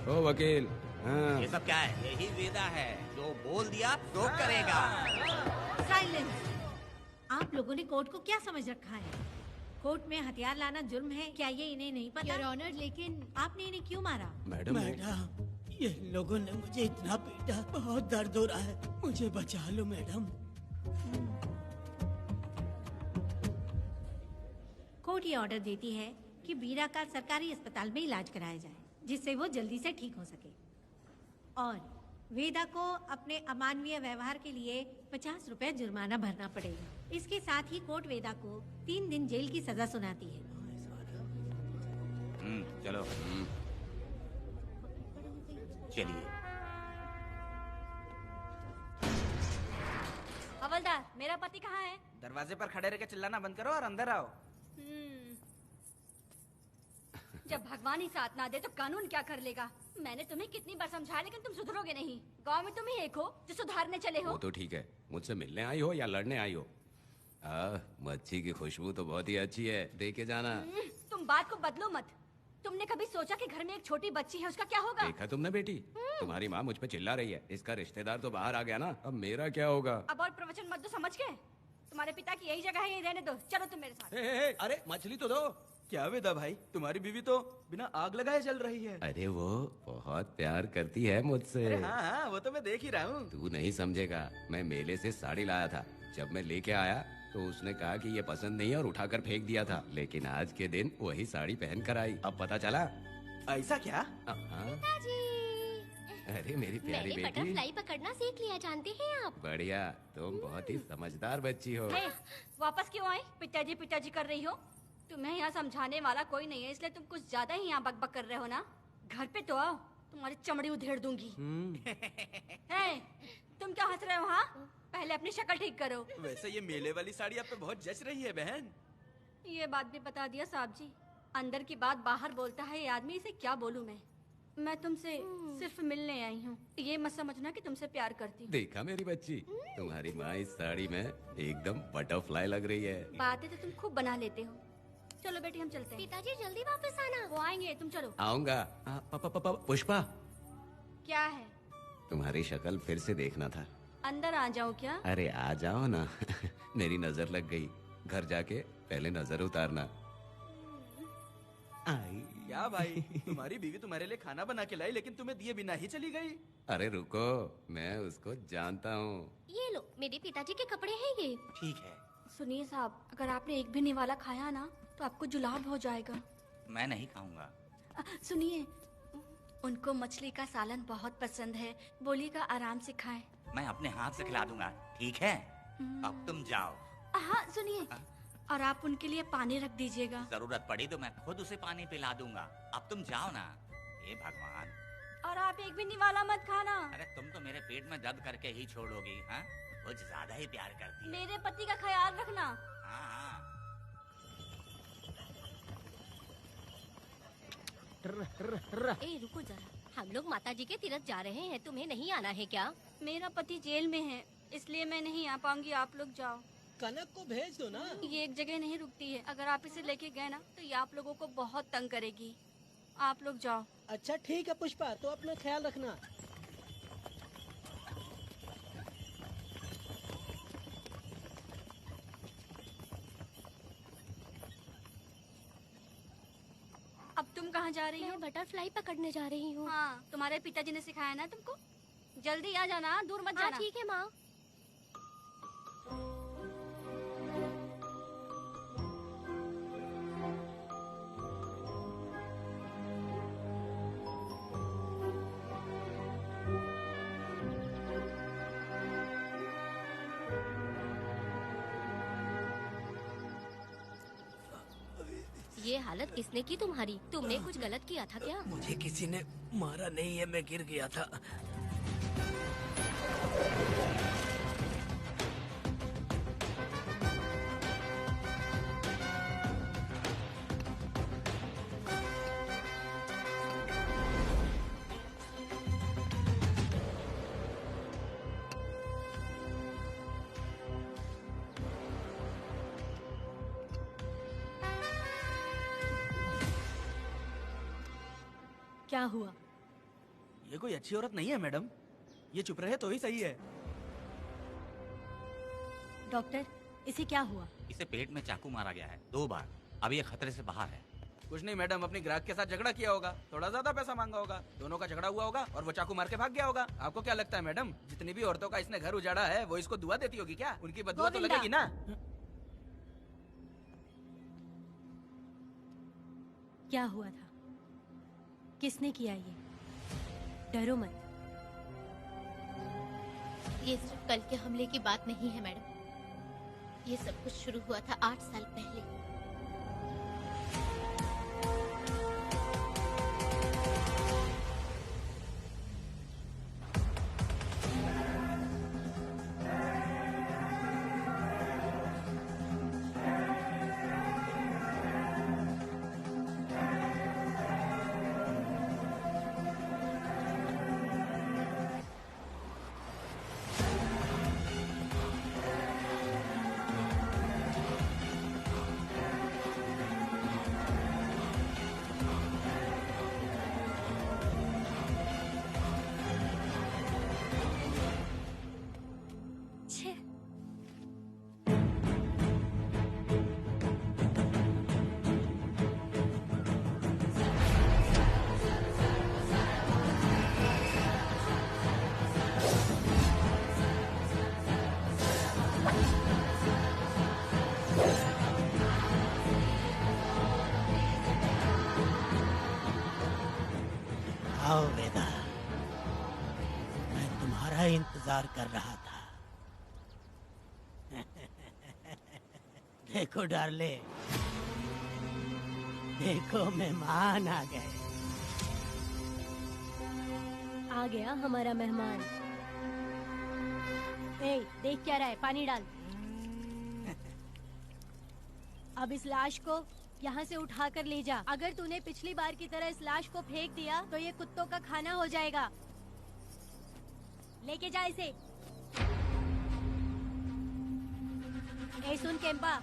ओ वकील। हाँ। ये सब क्या है? यही वेदा है, जो बोल दिया तो करेगा। साइलेंस। आप लोगों ने कोर्ट को क्या समझ रखा है? कोर्ट में हथियार लाना जुर्म है, क्या ये इन्हें नहीं पता? योर ऑनर, लेकिन आपने इन्हें क्यों मारा? मैडम ये लोगों ने मुझे इतना पीटा, बहुत दर्द हो रहा है, मुझे बचा लो मैडम। कोर्ट ये ऑर्डर देती है कि वीरा का सरकारी अस्पताल में इलाज कराया जाए, जिससे वो जल्दी से ठीक हो सके। और वेदा को अपने अमानवीय व्यवहार के लिए 50 रुपए जुर्माना भरना पड़ेगा। इसके साथ ही कोर्ट वेदा को 3 दिन जेल की सजा सुनाती है। चलो। चलिए। हवलदार, मेरा पति कहाँ है? दरवाजे पर खड़े रह के चिल्लाना बंद करो और अंदर आओ। जब भगवान ही साथ ना दे तो कानून क्या कर लेगा? मैंने तुम्हें कितनी बार समझाया, लेकिन तुम सुधरोगे नहीं। गांव में तुम ही एक हो जो सुधारने चले हो। वो तो ठीक है, मुझसे मिलने आई हो या लड़ने आई हो। मच्छी की खुशबू तो बहुत ही अच्छी है, दे के जाना। तुम बात को बदलो मत। तुमने कभी सोचा कि घर में एक छोटी बच्ची है, उसका क्या होगा? देखा तुमने बेटी, तुम्हारी माँ मुझ पे चिल्ला रही है। इसका रिश्तेदार तो बाहर आ गया ना, अब मेरा क्या होगा? अब और प्रवचन मत दो, समझ गए? तुम्हारे पिता की यही जगह है, यही रहने दो। चलो तुम मेरे साथ। अरे मछली तो दो। क्या वेदा भाई, तुम्हारी बीवी तो बिना आग लगाए जल रही है। अरे वो बहुत प्यार करती है मुझसे। अरे हाँ, वो तो मैं देख ही रहा हूँ। तू नहीं समझेगा, मैं मेले से साड़ी लाया था। जब मैं लेके आया तो उसने कहा कि ये पसंद नहीं है और उठाकर फेंक दिया था, लेकिन आज के दिन वही साड़ी पहन कर आई। अब पता चला। ऐसा क्या? अरे मेरी प्यारी मैंने बेटी, बटरफ्लाई पकड़ना सीख लिया, जानते हैं आप? बढ़िया, तुम बहुत ही समझदार बच्ची हो। वापस क्यों आई? पिताजी कर रही हो। तुम्हें यहाँ समझाने वाला कोई नहीं है, इसलिए तुम कुछ ज्यादा ही यहाँ बकबक कर रहे हो ना। घर पे तो आओ, तुम्हारी चमड़ी उधेड़ दूंगी। तुम क्या हंस रहे हो? हाँ, पहले अपनी शक्ल ठीक करो। वैसे ये मेले वाली साड़ी आप पे बहुत जच रही है बहन। ये बात भी बता दिया साहब जी। अंदर की बात बाहर बोलता है ये आदमी, इसे क्या बोलूं मैं तुमसे सिर्फ मिलने आई हूँ। ये मत समझना कि तुमसे प्यार करती हूँ। देखा मेरी बच्ची, तुम्हारी माँ इस साड़ी में एकदम बटरफ्लाई लग रही है। बातें तो तुम खूब बना लेते हो। चलो बेटी हम चलते हैं। पिताजी जल्दी वापस आना। वो आएंगे, तुम चलो। आऊंगा। पुष्पा, क्या है? तुम्हारी शक्ल फिर से देखना था। अंदर आ जाओ क्या? अरे आ जाओ ना। मेरी नजर लग गई, घर जाके पहले नजर उतारना। क्या भाई, तुम्हारी बीवी तुम्हारे लिए खाना बना के लाई, लेकिन तुम्हें दिए बिना ही चली गई। अरे रुको, मैं उसको जानता हूँ। ये लो, मेरे पिताजी के कपड़े हैं ये। ठीक है। सुनिए साहब, अगर आपने एक भी निवाला खाया ना तो आपको जुलाब हो जाएगा। मैं नहीं खाऊंगा। सुनिए, उनको मछली का सालन बहुत पसंद है, बोलिएगा आराम से खाएं। मैं अपने हाथ से खिला दूंगा, ठीक है? अब तुम जाओ। हाँ सुनिए, और आप उनके लिए पानी रख दीजिएगा। जरूरत पड़ी तो मैं खुद उसे पानी पिला दूंगा। अब तुम जाओ ना। हे भगवान। और आप एक भी निवाला मत खाना। अरे तुम तो मेरे पेट में दर्द करके ही छोड़ोगी। हाँ, कुछ ज्यादा ही प्यार करती है। मेरे पति का ख्याल रखना। हाँ। ए रुको जरा, हम लोग माताजी के तीरथ जा रहे हैं, तुम्हें नहीं आना है क्या? मेरा पति जेल में है, इसलिए मैं नहीं आ पाऊंगी। आप लोग जाओ। कनक को भेज दो ना। ये एक जगह नहीं रुकती है, अगर आप इसे लेके गए ना तो ये आप लोगों को बहुत तंग करेगी। आप लोग जाओ। अच्छा ठीक है पुष्पा, तो अपना ख्याल रखना। अब तुम कहाँ जा रही हो? मैं बटरफ्लाई पकड़ने जा रही हूँ। हाँ, तुम्हारे पिताजी ने सिखाया ना तुमको। जल्दी आ जाना, दूर मत हाँ जाना। ठीक है माँ। ये हालत किसने की तुम्हारी? तुमने कुछ गलत किया था क्या? मुझे किसी ने मारा नहीं है, मैं गिर गया था। क्या हुआ? ये कोई अच्छी औरत नहीं है मैडम, ये चुप रहे तो ही सही है। डॉक्टर, इसे क्या हुआ? इसे पेट में चाकू मारा गया है 2 बार। अब ये खतरे से बाहर है। कुछ नहीं मैडम, अपनी ग्राहक के साथ झगड़ा किया होगा, थोड़ा ज्यादा पैसा मांगा होगा, दोनों का झगड़ा हुआ होगा और वो चाकू मार के भाग गया होगा। आपको क्या लगता है मैडम, जितनी भी औरतों का इसने घर उजाड़ा है वो इसको दुआ देती होगी क्या? उनकी बदुआ तो गोविंदा। लगेगी ना। क्या हुआ था? किसने किया ये? डरो मत। ये सिर्फ कल के हमले की बात नहीं है मैडम। ये सब कुछ शुरू हुआ था 8 साल पहले। छे, आओ वेदा, मैं तुम्हारा इंतजार कर रहा था। देखो डार्ले, देखो मेहमान आ गए। आ गया हमारा मेहमान। ए, देख क्या रहा है? पानी डाल। अब इस लाश को यहाँ से उठा कर ले जा। अगर तूने पिछली बार की तरह इस लाश को फेंक दिया तो ये कुत्तों का खाना हो जाएगा। लेके जा इसे। ए सुन केम्पा,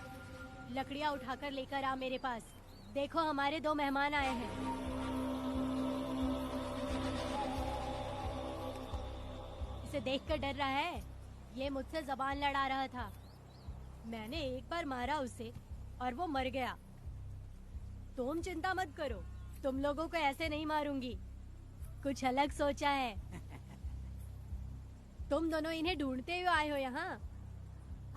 लकड़ियाँ उठाकर लेकर आ मेरे पास। देखो हमारे 2 मेहमान आए हैं। इसे देखकर डर रहा है? ये मुझसे जबान लड़ा रहा था। मैंने एक बार मारा उसे और वो मर गया। तुम चिंता मत करो, तुम लोगों को ऐसे नहीं मारूंगी। कुछ अलग सोचा है। तुम दोनों इन्हें ढूंढते हुए आए हो यहाँ।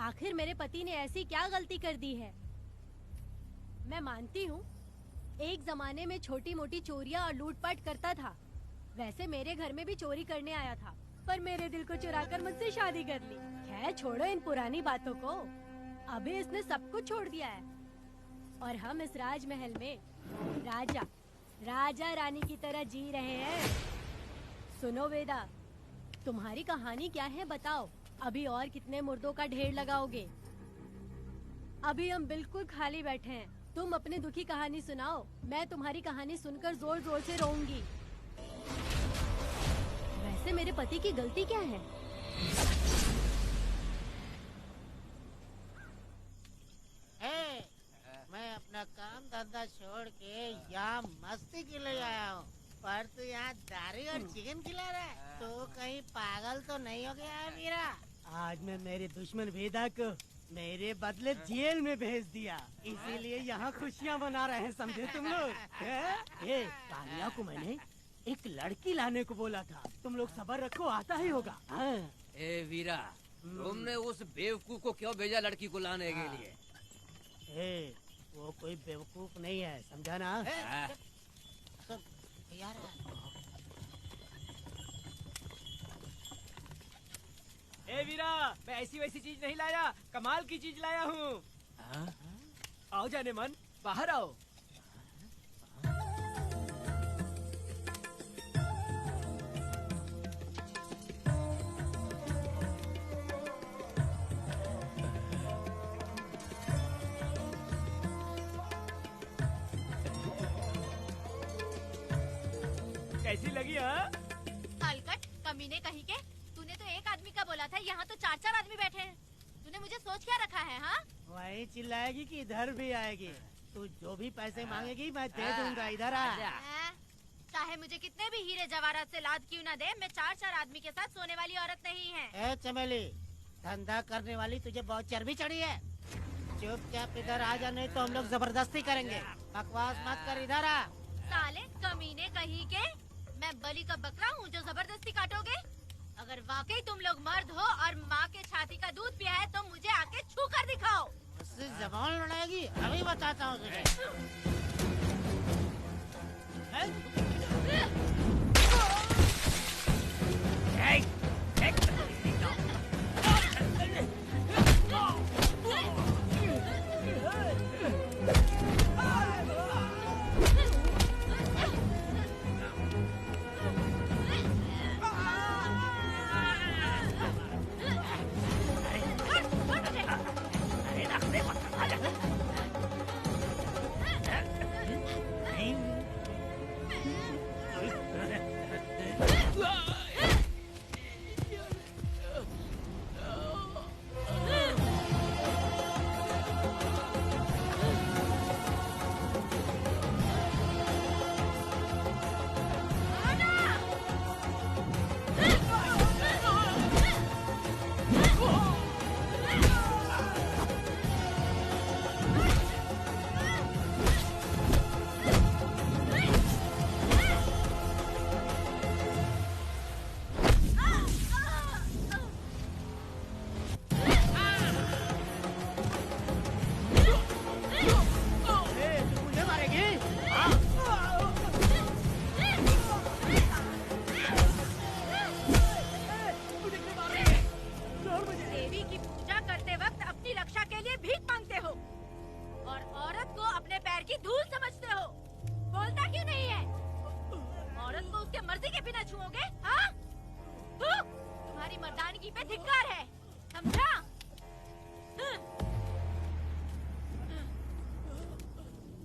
आखिर मेरे पति ने ऐसी क्या गलती कर दी है? मैं मानती हूँ एक जमाने में छोटी मोटी चोरियाँ और लूटपाट करता था। वैसे मेरे घर में भी चोरी करने आया था, पर मेरे दिल को चुराकर मुझसे शादी कर ली। खैर छोड़ो इन पुरानी बातों को। अभी इसने सब कुछ छोड़ दिया है और हम इस राजमहल में राजा रानी की तरह जी रहे हैं। सुनो वेदा, तुम्हारी कहानी क्या है बताओ? अभी और कितने मुर्दों का ढेर लगाओगे? अभी हम बिल्कुल खाली बैठे हैं। तुम अपनी दुखी कहानी सुनाओ, मैं तुम्हारी कहानी सुनकर जोर जोर से रोऊंगी। वैसे मेरे पति की गलती क्या है? मैं अपना काम धंधा छोड़ के यहाँ मस्ती के लिए आया हूँ, पर तू यहाँ दारू और चिकन खिला रहा है। तो कहीं पागल तो नहीं हो गया है मेरा? आज मैं मेरे दुश्मन वेदा को मेरे बदले जेल में भेज दिया, इसीलिए यहाँ खुशियाँ मना रहे हैं, समझे तुम लोग? कालिया को मैंने एक लड़की लाने को बोला था, तुम लोग सब्र रखो, आता ही होगा। ए वीरा, तुमने उस बेवकूफ को क्यों भेजा लड़की को लाने के लिए? वो कोई बेवकूफ नहीं है, समझा ना? ए वीरा, मैं ऐसी वैसी चीज नहीं लाया, कमाल की चीज लाया हूँ। आओ जाने मन, बाहर आओ। कैसी लगी? हलकट कमीने कहीं के, तूने तो एक आदमी का बोला था, यहाँ तो 4-4 आदमी बैठे हैं। तूने मुझे सोच क्या रखा है? हाँ, वही चिल्लाएगी कि इधर भी आएगी। तू जो भी पैसे मांगेगी मैं दे दूंगा, इधर आ। चाहे मुझे कितने भी हीरे जवाहरात से लाद क्यों ना दे, मैं 4 आदमी के साथ सोने वाली औरत नहीं है। ए चमेली, धंधा करने वाली तुझे बहुत चर्बी चढ़ी है। चुपचाप इधर आ जा, नहीं तो हम लोग जबरदस्ती करेंगे। बकवास मत कर, इधर आ। साले कमीने कहीं के, मैं बलि का बकरा हूँ जो जबरदस्ती काटोगे? अगर वाकई तुम लोग मर्द हो और माँ के छाती का दूध पिया है तो मुझे आके छू कर दिखाओ। उससे जबान लड़ाएगी, अभी बताता हूँ तुझे।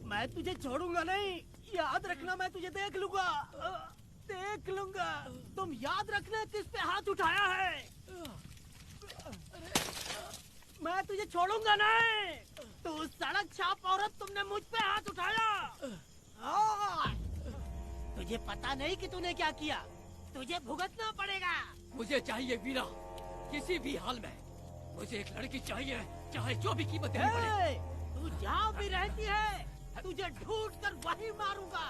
मैं तुझे छोड़ूंगा नहीं, याद रखना। मैं तुझे देख लूंगा, देख लूंगा। तुम याद रखना किस पे हाथ उठाया है। मैं तुझे छोड़ूंगा नहीं। तू सड़क छाप औरत, तुमने मुझ पे हाथ उठाया। तुझे पता नहीं कि तूने क्या किया, तुझे भुगतना पड़ेगा। मुझे चाहिए वीरा, किसी भी हाल में। मुझे एक लड़की चाहिए, चाहे जो भी कीमत देनी पड़े। तू जहाँ भी रहती है, तुझे ढूंढ कर वही मारूंगा,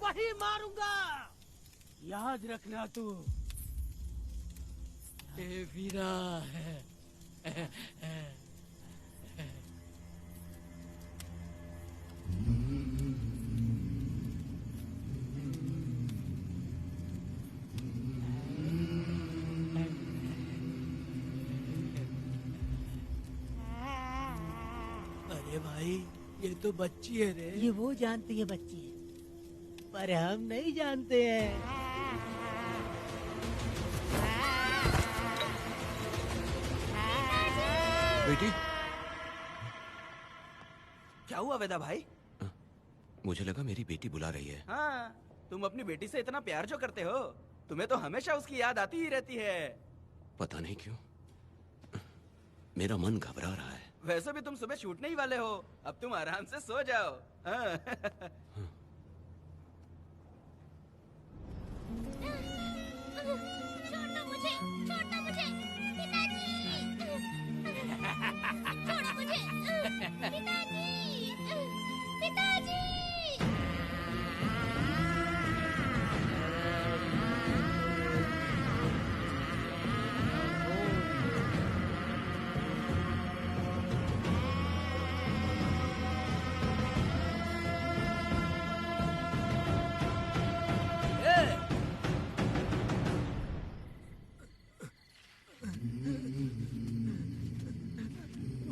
वही मारूंगा। याद रखना तू। ए वीरा है। अरे भाई, ये तो बच्ची है रे। ये वो जानती है बच्ची है, पर हम नहीं जानते हैं। बेटी, क्या हुआ वेदा भाई? मुझे लगा मेरी बेटी बुला रही है। हाँ, तुम अपनी बेटी से इतना प्यार जो करते हो, तुम्हें तो हमेशा उसकी याद आती ही रहती है। पता नहीं क्यों मेरा मन घबरा रहा है। वैसे भी तुम सुबह छूटने ही वाले हो, अब तुम आराम से सो जाओ। हाँ। छोड़ो मुझे, छोड़ो मुझे, पिताजी। छोड़ो मुझे, पिताजी, पिताजी।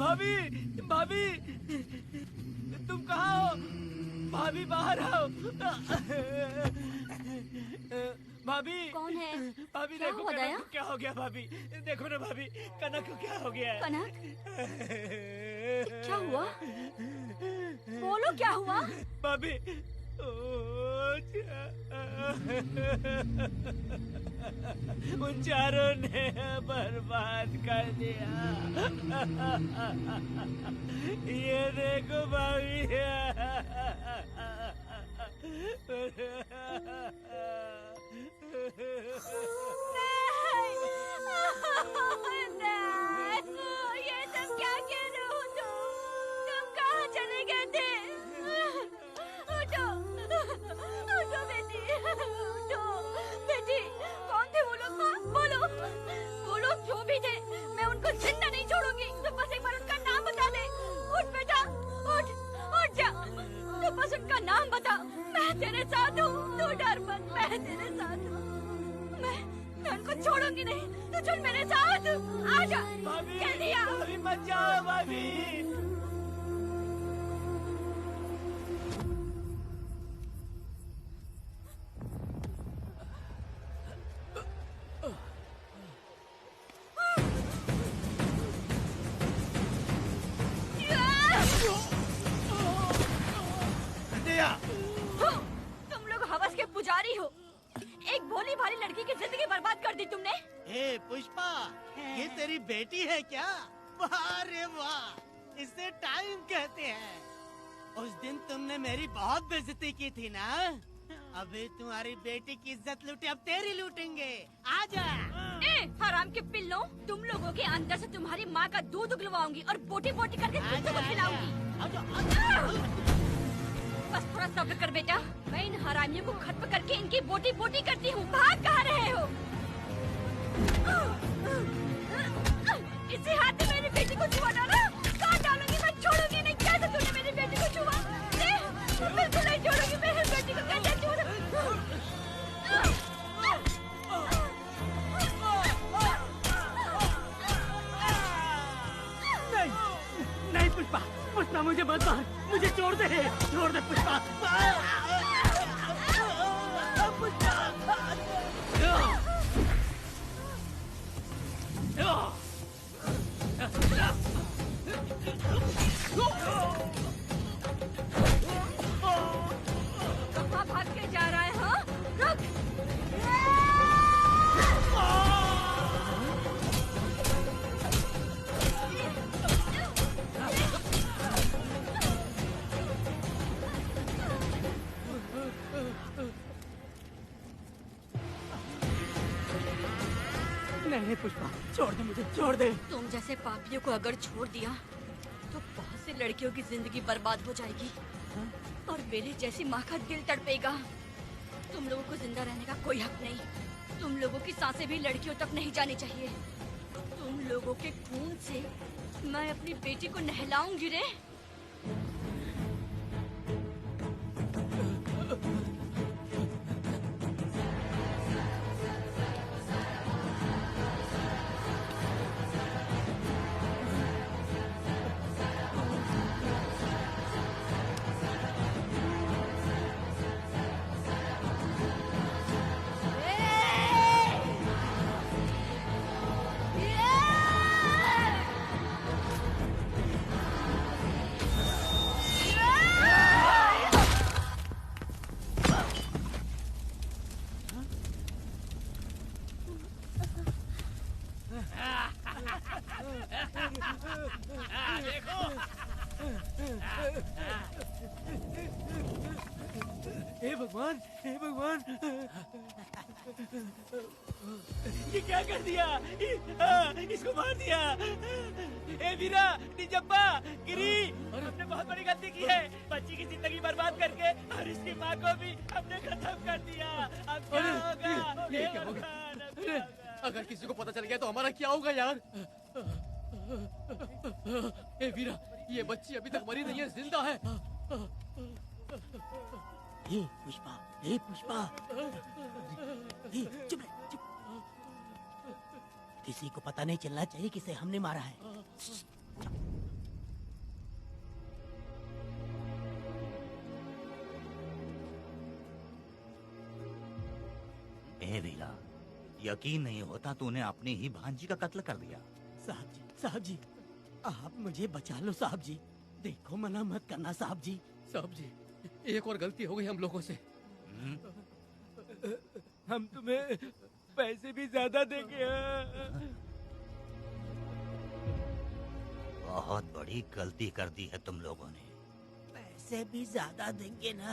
भाभी, भाभी, तुम कहाँ हो? भाभी बाहर आओ। भाभी, कौन है? भाभी क्या देखो हुआ कनक दया? को क्या हो गया। भाभी देखो ना, भाभी कनक को क्या हो गया है। कनक, क्या हुआ? बोलो क्या हुआ? भाभी, उन चारों ने बर्बाद कर दिया। ये देखो भाभी। छोड़ूंगी नहीं। तू चल मेरे साथ, आजा। भाभी, जल्दी आ। भाभी मत जाओ भाभी। तुम लोग हवस के पुजारी हो। एक भोली भाली लड़की की जिंदगी बर्बाद कर दी तुमने। ए पुष्पा, ये तेरी बेटी है क्या? वाह रे वाह, इसे टाइम कहते हैं। उस दिन तुमने मेरी बहुत बेइज्जती की थी ना। अभी तुम्हारी बेटी की इज्जत लूटे, अब तेरी लूटेंगे। आजा। ए हराम के पिल्लों, तुम लोगों के अंदर से तुम्हारी माँ का दूध उगलवाऊंगी और बोटी बोटी करके तुमको खिलाऊंगी। बस थोड़ा सब्र कर बेटा, मैं इन हरामियों को खत्म करके इनकी बोटी बोटी करती हूँ। भाग कहाँ रहे हो? इसी हाथ में मेरी बेटी को छुआ डाला, काट डालूंगी, मैं छोड़ूंगी नहीं। कैसे तूने मेरी बेटी को छुआ? बिल्कुल नहीं छोड़ूंगी मेरी बेटी को। कैसे नहीं पुष्पा, पुष्पा मुझे मत मार, मुझे छोड़ दे पुष्पा। कहाँ भाग के जा रहा है? हाँ, रुक। नहीं पुष्पा, छोड़ दे मुझे, छोड़ दे। तुम जैसे पापियों को अगर छोड़ दिया तो बहुत सी लड़कियों की जिंदगी बर्बाद हो जाएगी और मेरे जैसी माँ का दिल तड़पेगा। तुम लोगों को जिंदा रहने का कोई हक नहीं। तुम लोगों की सांसें भी लड़कियों तक नहीं जानी चाहिए। तुम लोगों के खून से मैं अपनी बेटी को नहलाऊंगी रे। हे भगवान, हे भगवान, ये क्या कर दिया? इसको मार दिया। ए वीरा, निजप्पा, गिरी, हमने बहुत बड़ी गलती की है। बच्ची की जिंदगी बर्बाद करके और इसकी माँ को भी हमने खत्म कर दिया। अब क्या होगा? ये क्या होगा? अरे, अगर किसी को पता चल गया तो हमारा क्या होगा यार? ए वीरा, ये बच्ची अभी तक मरी नहीं है, जिंदा है। हे पुष्पा, हे पुष्पा, हे चुप रह, चुप। किसी को पता नहीं चलना चाहिए किसे हमने मारा है। ए वीरा, यकीन नहीं होता तूने अपनी ही भांजी का कत्ल कर दिया। साहब जी, आप मुझे बचा लो साहब जी। देखो मना मत करना साहब जी। साहब जी, एक और गलती हो गई हम लोगों से। हम तुम्हें पैसे भी ज्यादा देंगे। बहुत बड़ी गलती कर दी है तुम लोगों ने। पैसे भी ज्यादा देंगे ना?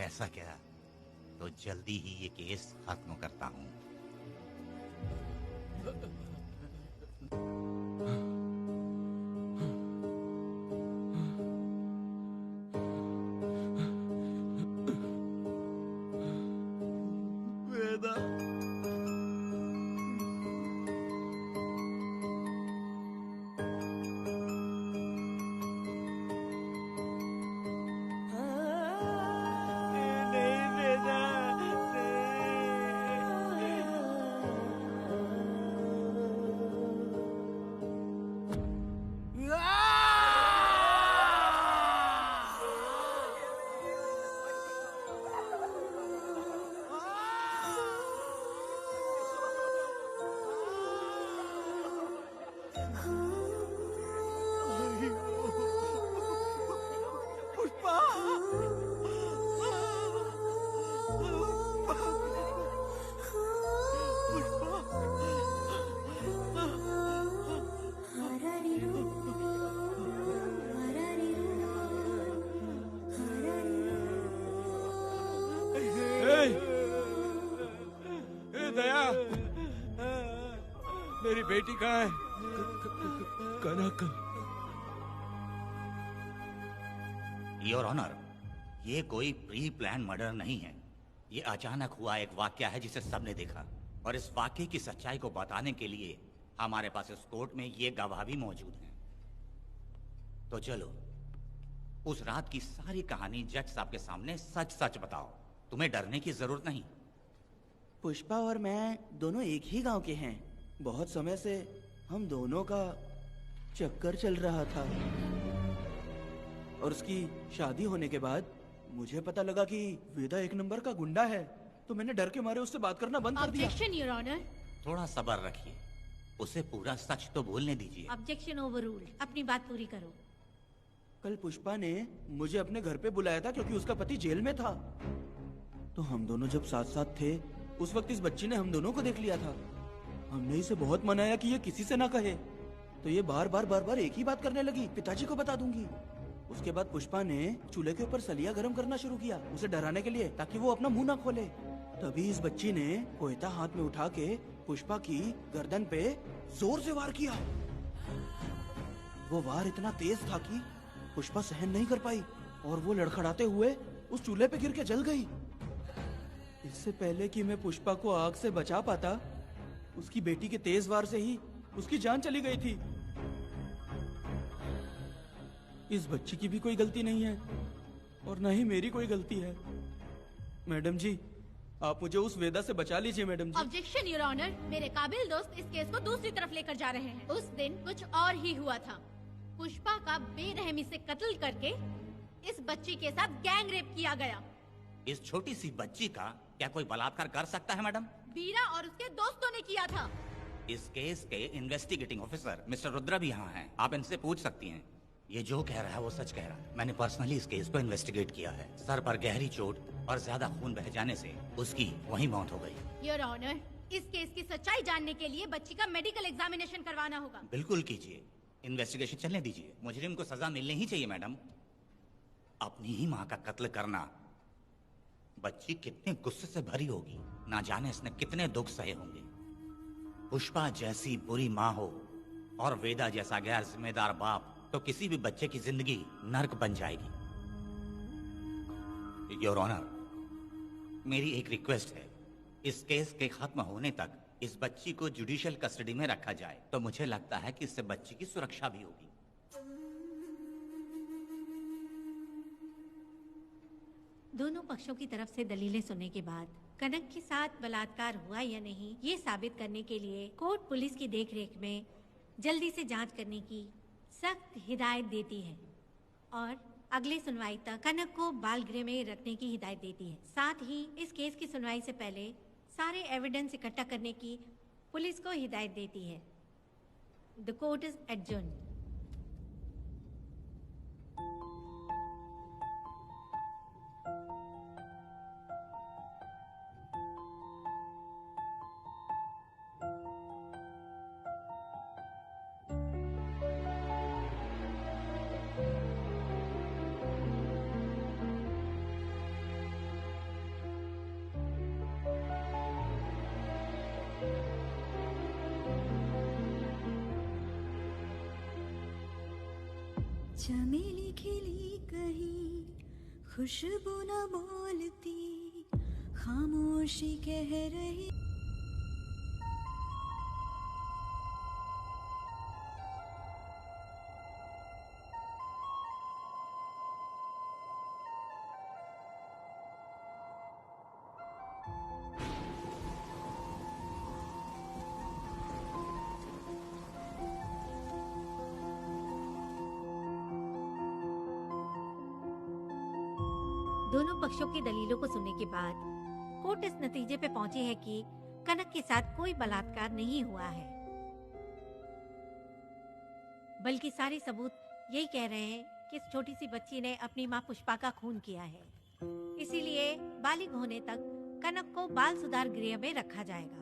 ऐसा क्या? तो जल्दी ही ये केस खत्म करता हूँ। दया, मेरी बेटी कहाँ है? कनक। योर ऑनर, ये कोई प्री प्लान मर्डर नहीं है। ये अचानक हुआ एक वाक्य है जिसे सबने देखा, और इस वाक्य की सच्चाई को बताने के लिए हमारे पास इस कोर्ट में ये गवाह भी मौजूद हैं। तो चलो उस रात की सारी कहानी जज साहब के सामने सच सच बताओ। तुम्हें डरने की जरूरत नहीं। पुष्पा और मैं दोनों एक ही गांव के हैं। बहुत समय से हम दोनों का चक्कर चल रहा था, और उसकी शादी होने के बाद मुझे पता लगा कि वेदा एक नंबर का गुंडा है, तो मैंने डर के मारे उससे बात करना बंद कर दिया। Objection your honour. थोड़ा सब्र रखिए, उसे पूरा सच तो बोलने दीजिए। Objection overruled. अपनी बात पूरी करो। कल पुष्पा ने मुझे अपने घर पे बुलाया था क्योंकि उसका पति जेल में था। तो हम दोनों जब साथ साथ थे, उस वक्त इस बच्ची ने हम दोनों को देख लिया था। हमने इसे बहुत मनाया कि ये किसी से ना कहे, तो ये बार बार एक ही बात करने लगी, पिताजी को बता दूंगी। उसके बाद पुष्पा ने चूल्हे के ऊपर सलिया गर्म करना शुरू किया, उसे डराने के लिए, ताकि वो अपना मुंह ना खोले। तभी इस बच्ची ने कोयता हाथ में उठा के पुष्पा की गर्दन पे जोर से वार किया। वो वार इतना तेज था कि पुष्पा सहन नहीं कर पाई, और वो लड़खड़ाते हुए उस चूल्हे पे गिर के जल गई। इससे पहले कि मैं पुष्पा को आग से बचा पाता, उसकी बेटी के तेज वार से ही उसकी जान चली गई थी। इस बच्ची की भी कोई गलती नहीं है, और न ही मेरी कोई गलती है। मैडम जी, आप मुझे उस वेदा से बचा लीजिए madam ji. Objection your honour. मेरे काबिल दोस्त इस केस को दूसरी तरफ लेकर जा रहे हैं। उस दिन कुछ और ही हुआ था। पुष्पा का बेरहमी से कत्ल करके इस बच्ची के साथ गैंग रेप किया गया। इस छोटी सी बच्ची का क्या कोई बलात्कार कर सकता है मैडम? बीरा और उसके दोस्तों ने किया था। इस केस के इन्वेस्टिगेटिंग ऑफिसर मिस्टर रुद्रा भी यहाँ हैं। आप इनसे पूछ सकती हैं। ये जो कह रहा है वो सच कह रहा है। मैंने पर्सनली इस केस को इन्वेस्टिगेट किया है। सर पर गहरी चोट और ज्यादा खून बह जाने से उसकी वहीं मौत हो गई। योर ऑनर, इस केस की सच्चाई जानने के लिए बच्ची का मेडिकल एग्जामिनेशन करवाना होगा। बिल्कुल कीजिए, इन्वेस्टिगेशन चलने दीजिए। मुजरिम को सजा मिलनी ही चाहिए मैडम। अपनी ही माँ का कत्ल करना, बच्ची कितने गुस्से से भरी होगी, ना जाने इसने कितने दुख सहे होंगे। पुष्पा जैसी बुरी माँ हो और वेदा जैसा गैर जिम्मेदार बाप, तो किसी भी बच्चे की जिंदगी नर्क बन जाएगी। योर ऑनर, मेरी एक रिक्वेस्ट है, इस केस के खत्म होने तक इस बच्ची को जुडिशियल कस्टडी में रखा जाए, तो मुझे लगता है कि इससे बच्ची की सुरक्षा भी होगी। दोनों पक्षों की तरफ से दलीलें सुनने के बाद कनक के साथ बलात्कार हुआ या नहीं, ये साबित करने के लिए कोर्ट पुलिस की देखरेख में जल्दी से जांच करने की सख्त हिदायत देती है, और अगले सुनवाई तक कनक को बाल गृह में रखने की हिदायत देती है। साथ ही इस केस की सुनवाई से पहले सारे एविडेंस इकट्ठा करने की पुलिस को हिदायत देती है। The court is adjourned. चमेली खिली कहीं खुशबू न बोलती, खामोशी कह रही। दोनों पक्षों की दलीलों को सुनने के बाद कोर्ट इस नतीजे पे पहुंची है कि कनक के साथ कोई बलात्कार नहीं हुआ है, बल्कि सारे सबूत यही कह रहे हैं कि इस छोटी सी बच्ची ने अपनी मां पुष्पा का खून किया है। इसीलिए बालिग होने तक कनक को बाल सुधार गृह में रखा जाएगा।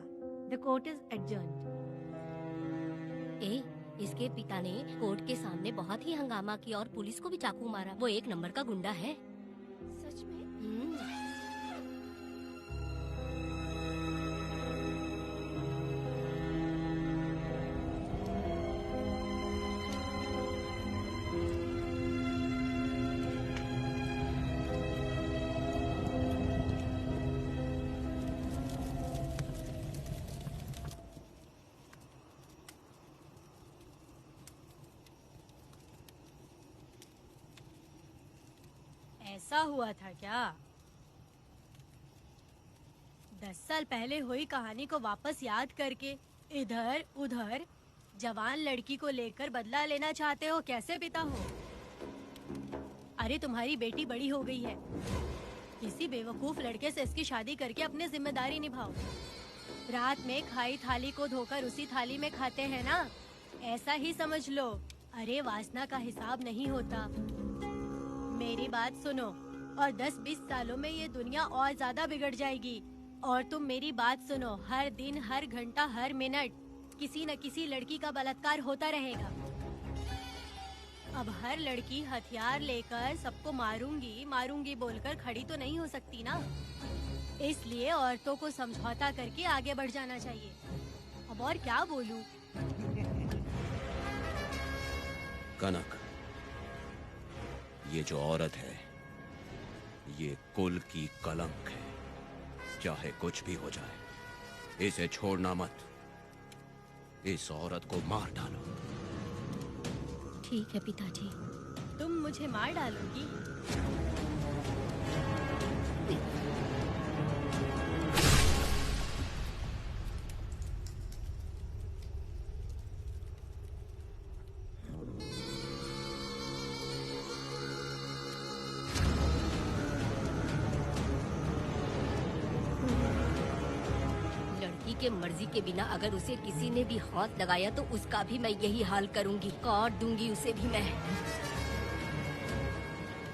The court is adjourned. इसके पिता ने कोर्ट के सामने बहुत ही हंगामा किया और पुलिस को भी चाकू मारा। वो एक नंबर का गुंडा है। सच में? ऐसा हुआ था क्या? 10 साल पहले हुई कहानी को वापस याद करके इधर उधर जवान लड़की को लेकर बदला लेना चाहते हो? कैसे पिता हो? अरे तुम्हारी बेटी बड़ी हो गई है, किसी बेवकूफ लड़के से इसकी शादी करके अपनी जिम्मेदारी निभाओ। रात में खाई थाली को धोकर उसी थाली में खाते हैं ना, ऐसा ही समझ लो। अरे वासना का हिसाब नहीं होता। मेरी बात सुनो, और 10-20 सालों में ये दुनिया और ज्यादा बिगड़ जाएगी। और तुम मेरी बात सुनो, हर दिन, हर घंटा, हर मिनट किसी न किसी लड़की का बलात्कार होता रहेगा। अब हर लड़की हथियार लेकर सबको मारूंगी मारूंगी बोलकर खड़ी तो नहीं हो सकती ना, इसलिए औरतों को समझौता करके आगे बढ़ जाना चाहिए। अब और क्या बोलूं? कनक, ये जो औरत है ये कुल की कलंक है। चाहे कुछ भी हो जाए इसे छोड़ना मत। इस औरत को मार डालो। ठीक है पिताजी। तुम मुझे मार डालोगी? लड़की के मर्जी के बिना अगर उसे किसी ने भी हाथ लगाया तो उसका भी मैं यही हाल करूंगी, काट दूंगी उसे भी मैं।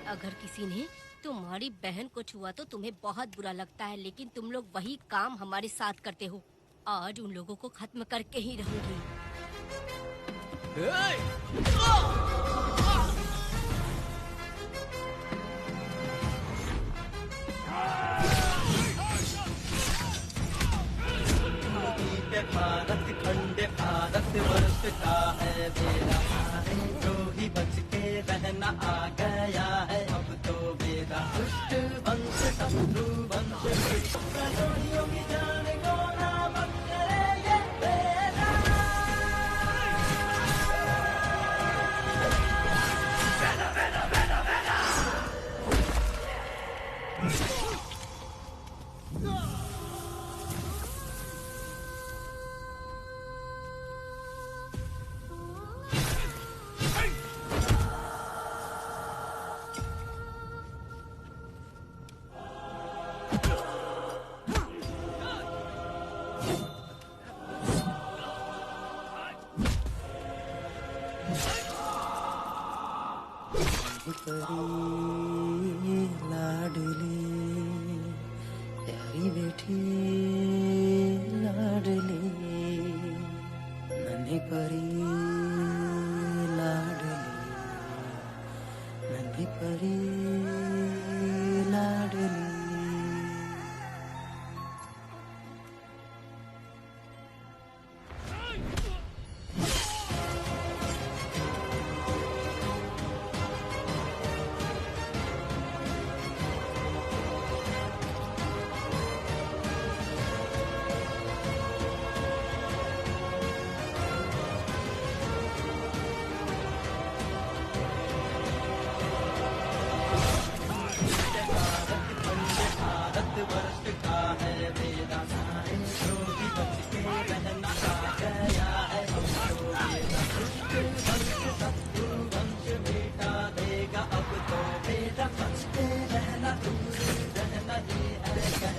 अगर किसी ने तुम्हारी बहन को छुआ तो तुम्हें बहुत बुरा लगता है, लेकिन तुम लोग वही काम हमारे साथ करते हो। आज उन लोगों को खत्म करके ही रहूंगी। भारत खंड भारत वर्ष का है बेरा, जो ही बच के रहना आ गया है अब तो बेरा। दुष्ट वंश शत्रु वंश करोड़ियों की जान को नाबद करे ये बेरा। लाडली प्यारी बेटी लाडली नन्ही परी लाडली नन्ही परी लाडली।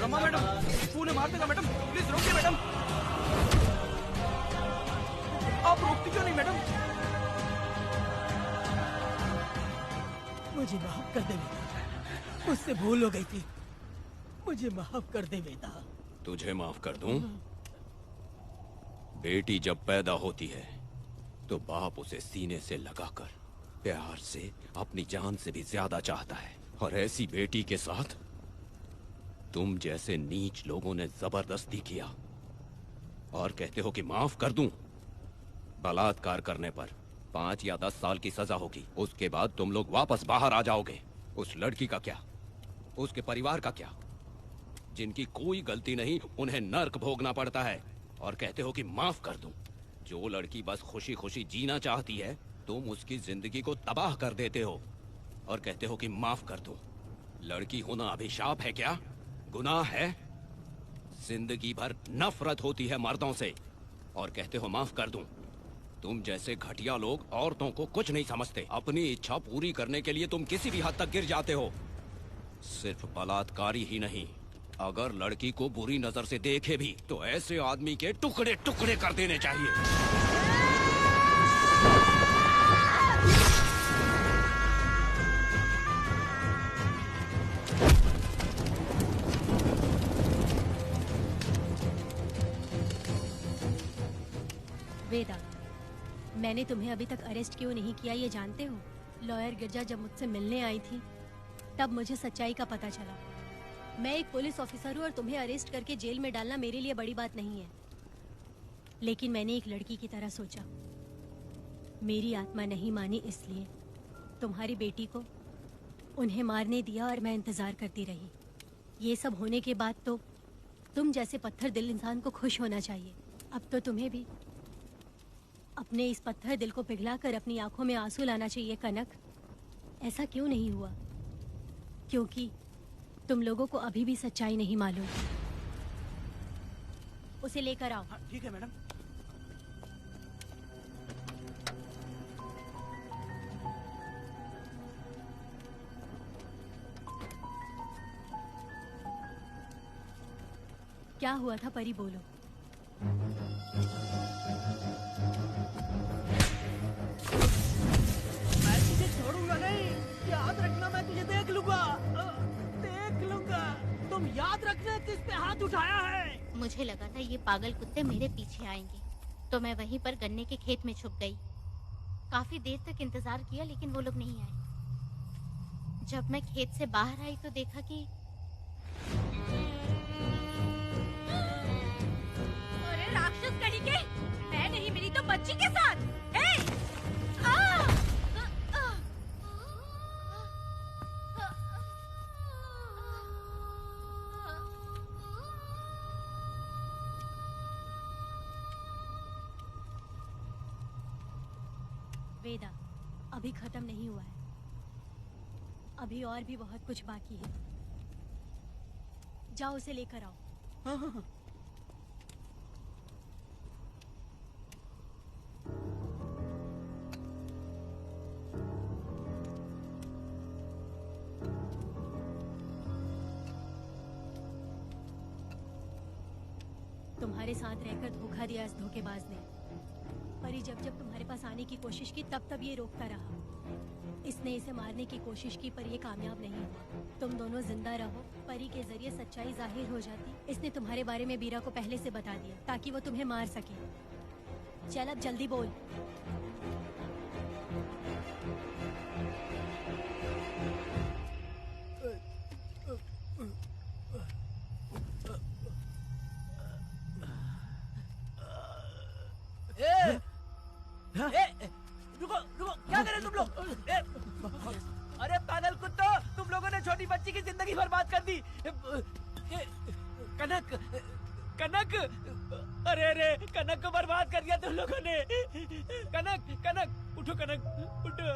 रमा मैडम, तूने मार देगा मैडम, प्लीज रोकिए मैडम। आप रोकती क्यों नहीं मैडम? मुझे माफ कर दे बेटा, मुझसे भूल हो गई थी। मुझे माफ कर दे बेटा। तुझे माफ कर दूं? बेटी जब पैदा होती है तो बाप उसे सीने से लगाकर प्यार से अपनी जान से भी ज्यादा चाहता है, और ऐसी बेटी के साथ तुम जैसे नीच लोगों ने जबरदस्ती किया और कहते हो कि माफ कर दूं। बलात्कार करने पर 5 या 10 साल की सजा होगी, उसके बाद तुम लोग वापस बाहर आ जाओगे। उस लड़की का क्या, उसके परिवार का क्या? जिनकी कोई गलती नहीं उन्हें नर्क भोगना पड़ता है, और कहते हो कि माफ कर दूं। जो लड़की बस खुशी खुशी जीना चाहती है तुम उसकी जिंदगी को तबाह कर देते हो और कहते हो कि माफ कर दूं। लड़की होना अभिशाप है क्या? गुनाह है? जिंदगी भर नफरत होती है मर्दों से और कहते हो माफ कर दूं। तुम जैसे घटिया लोग औरतों को कुछ नहीं समझते। अपनी इच्छा पूरी करने के लिए तुम किसी भी हद तक गिर जाते हो। सिर्फ बलात्कारी ही नहीं, अगर लड़की को बुरी नजर से देखे भी तो ऐसे आदमी के टुकड़े टुकड़े कर देने चाहिए। वेदा, मैंने तुम्हें अभी तक अरेस्ट क्यों नहीं किया ये जानते हो? लॉयर गिरजा जब मुझसे मिलने आई थी तब मुझे सच्चाई का पता चला। मैं एक पुलिस ऑफिसर हूँ और तुम्हें अरेस्ट करके जेल में डालना मेरे लिए बड़ी बात नहीं है, लेकिन मैंने एक लड़की की तरह सोचा। मेरी आत्मा नहीं मानी, इसलिए तुम्हारी बेटी को उन्हें मारने दिया और मैं इंतजार करती रही। ये सब होने के बाद तो तुम जैसे पत्थर दिल इंसान को खुश होना चाहिए। अब तो तुम्हें भी अपने इस पत्थर दिल को पिघलाकर अपनी आंखों में आंसू लाना चाहिए। कनक, ऐसा क्यों नहीं हुआ? क्योंकि तुम लोगों को अभी भी सच्चाई नहीं मालूम। उसे लेकर आओ। ठीक है मैडम। क्या हुआ था परी, बोलो। मैं तुझे छोड़ूंगा नहीं, याद रखना। मैं तुझे देख लूंगा, देख लूंगा। तुम याद रखना किस पे हाथ उठाया है। मुझे लगा था ये पागल कुत्ते मेरे पीछे आएंगे, तो मैं वहीं पर गन्ने के खेत में छुप गई। काफी देर तक इंतजार किया लेकिन वो लोग नहीं आए। जब मैं खेत से बाहर आई तो देखा कि अरे राक्षस कहीं के, मैं नहीं मिली तो बच्ची के साथ। वेदा, अभी खत्म नहीं हुआ है, अभी और भी बहुत कुछ बाकी है। जाओ उसे लेकर आओ। हाँ हाँ हाँ। तुम्हारे साथ रहकर धोखा दिया इस धोखेबाज ने। परी जब जब तुम्हारे पास आने की कोशिश की तब तब ये रोकता रहा। इसने इसे मारने की कोशिश की पर ये कामयाब नहीं हुआ। तुम दोनों जिंदा रहो, परी के जरिए सच्चाई जाहिर हो जाती। इसने तुम्हारे बारे में बीरा को पहले से बता दिया ताकि वो तुम्हें मार सके। चल अब जल्दी बोल। रुको रुको, क्या कर रहे तुम लोग? अरे पागल कुत्तो, तुम लोगों ने छोटी बच्ची की जिंदगी बर्बाद कर दी। कनक, कनक, अरे अरे कनक को बर्बाद कर दिया तुम लोगों ने। कनक, कनक उठो, कनक उठो।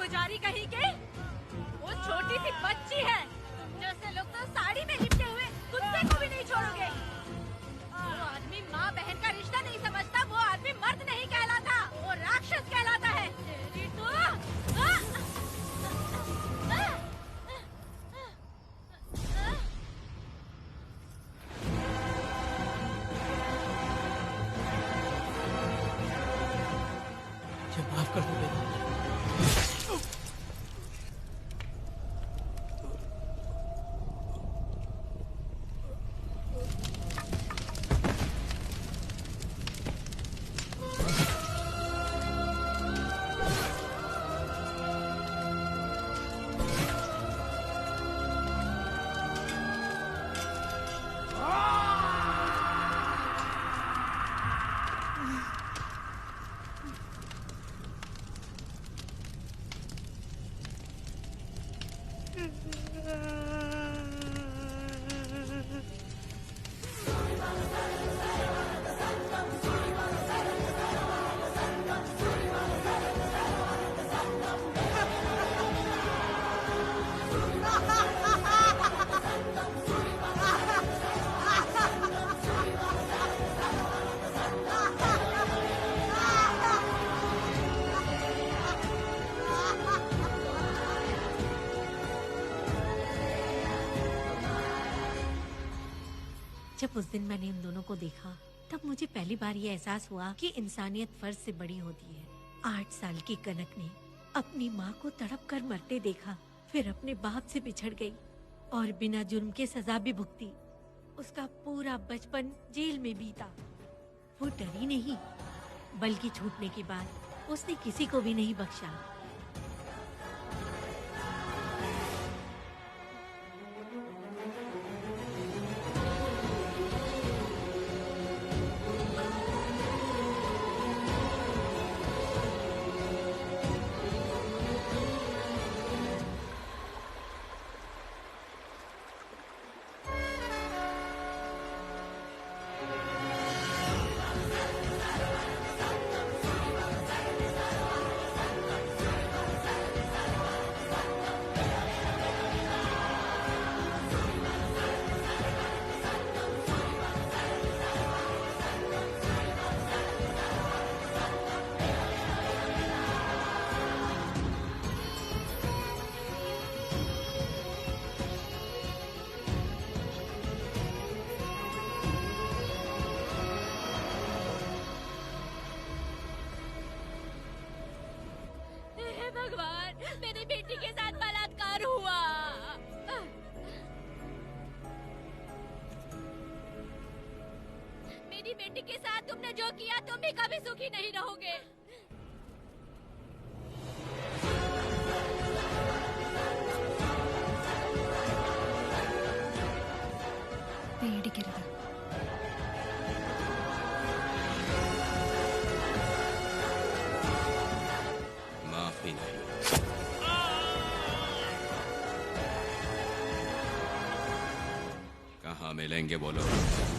पुजारी कहीं के, वो छोटी सी बच्ची है। जैसे लोग तो साड़ी में लिपटे हुए कुत्ते को भी नहीं छोड़ोगे। वो आदमी माँ बहन का रिश्ता नहीं समझता, वो आदमी मर्द नहीं कहलाता, वो राक्षस कहलाता है। तेरी तो माफ कर दो बेटा। जब उस दिन मैंने उन दोनों को देखा तब मुझे पहली बार ये एहसास हुआ कि इंसानियत फर्ज से बड़ी होती है। 8 साल की कनक ने अपनी माँ को तड़प कर मरते देखा, फिर अपने बाप से बिछड़ गई और बिना जुर्म के सजा भी भुगती। उसका पूरा बचपन जेल में बीता। वो डरी नहीं, बल्कि छूटने के बाद उसने किसी को भी नहीं बख्शा। भगवान, मेरी बेटी के साथ बलात्कार हुआ। मेरी बेटी के साथ तुमने जो किया तुम भी कभी सुखी नहीं रहोगे। पेड़ गिर गया। माफी नहीं। कहाँ मिलेंगे बोलो।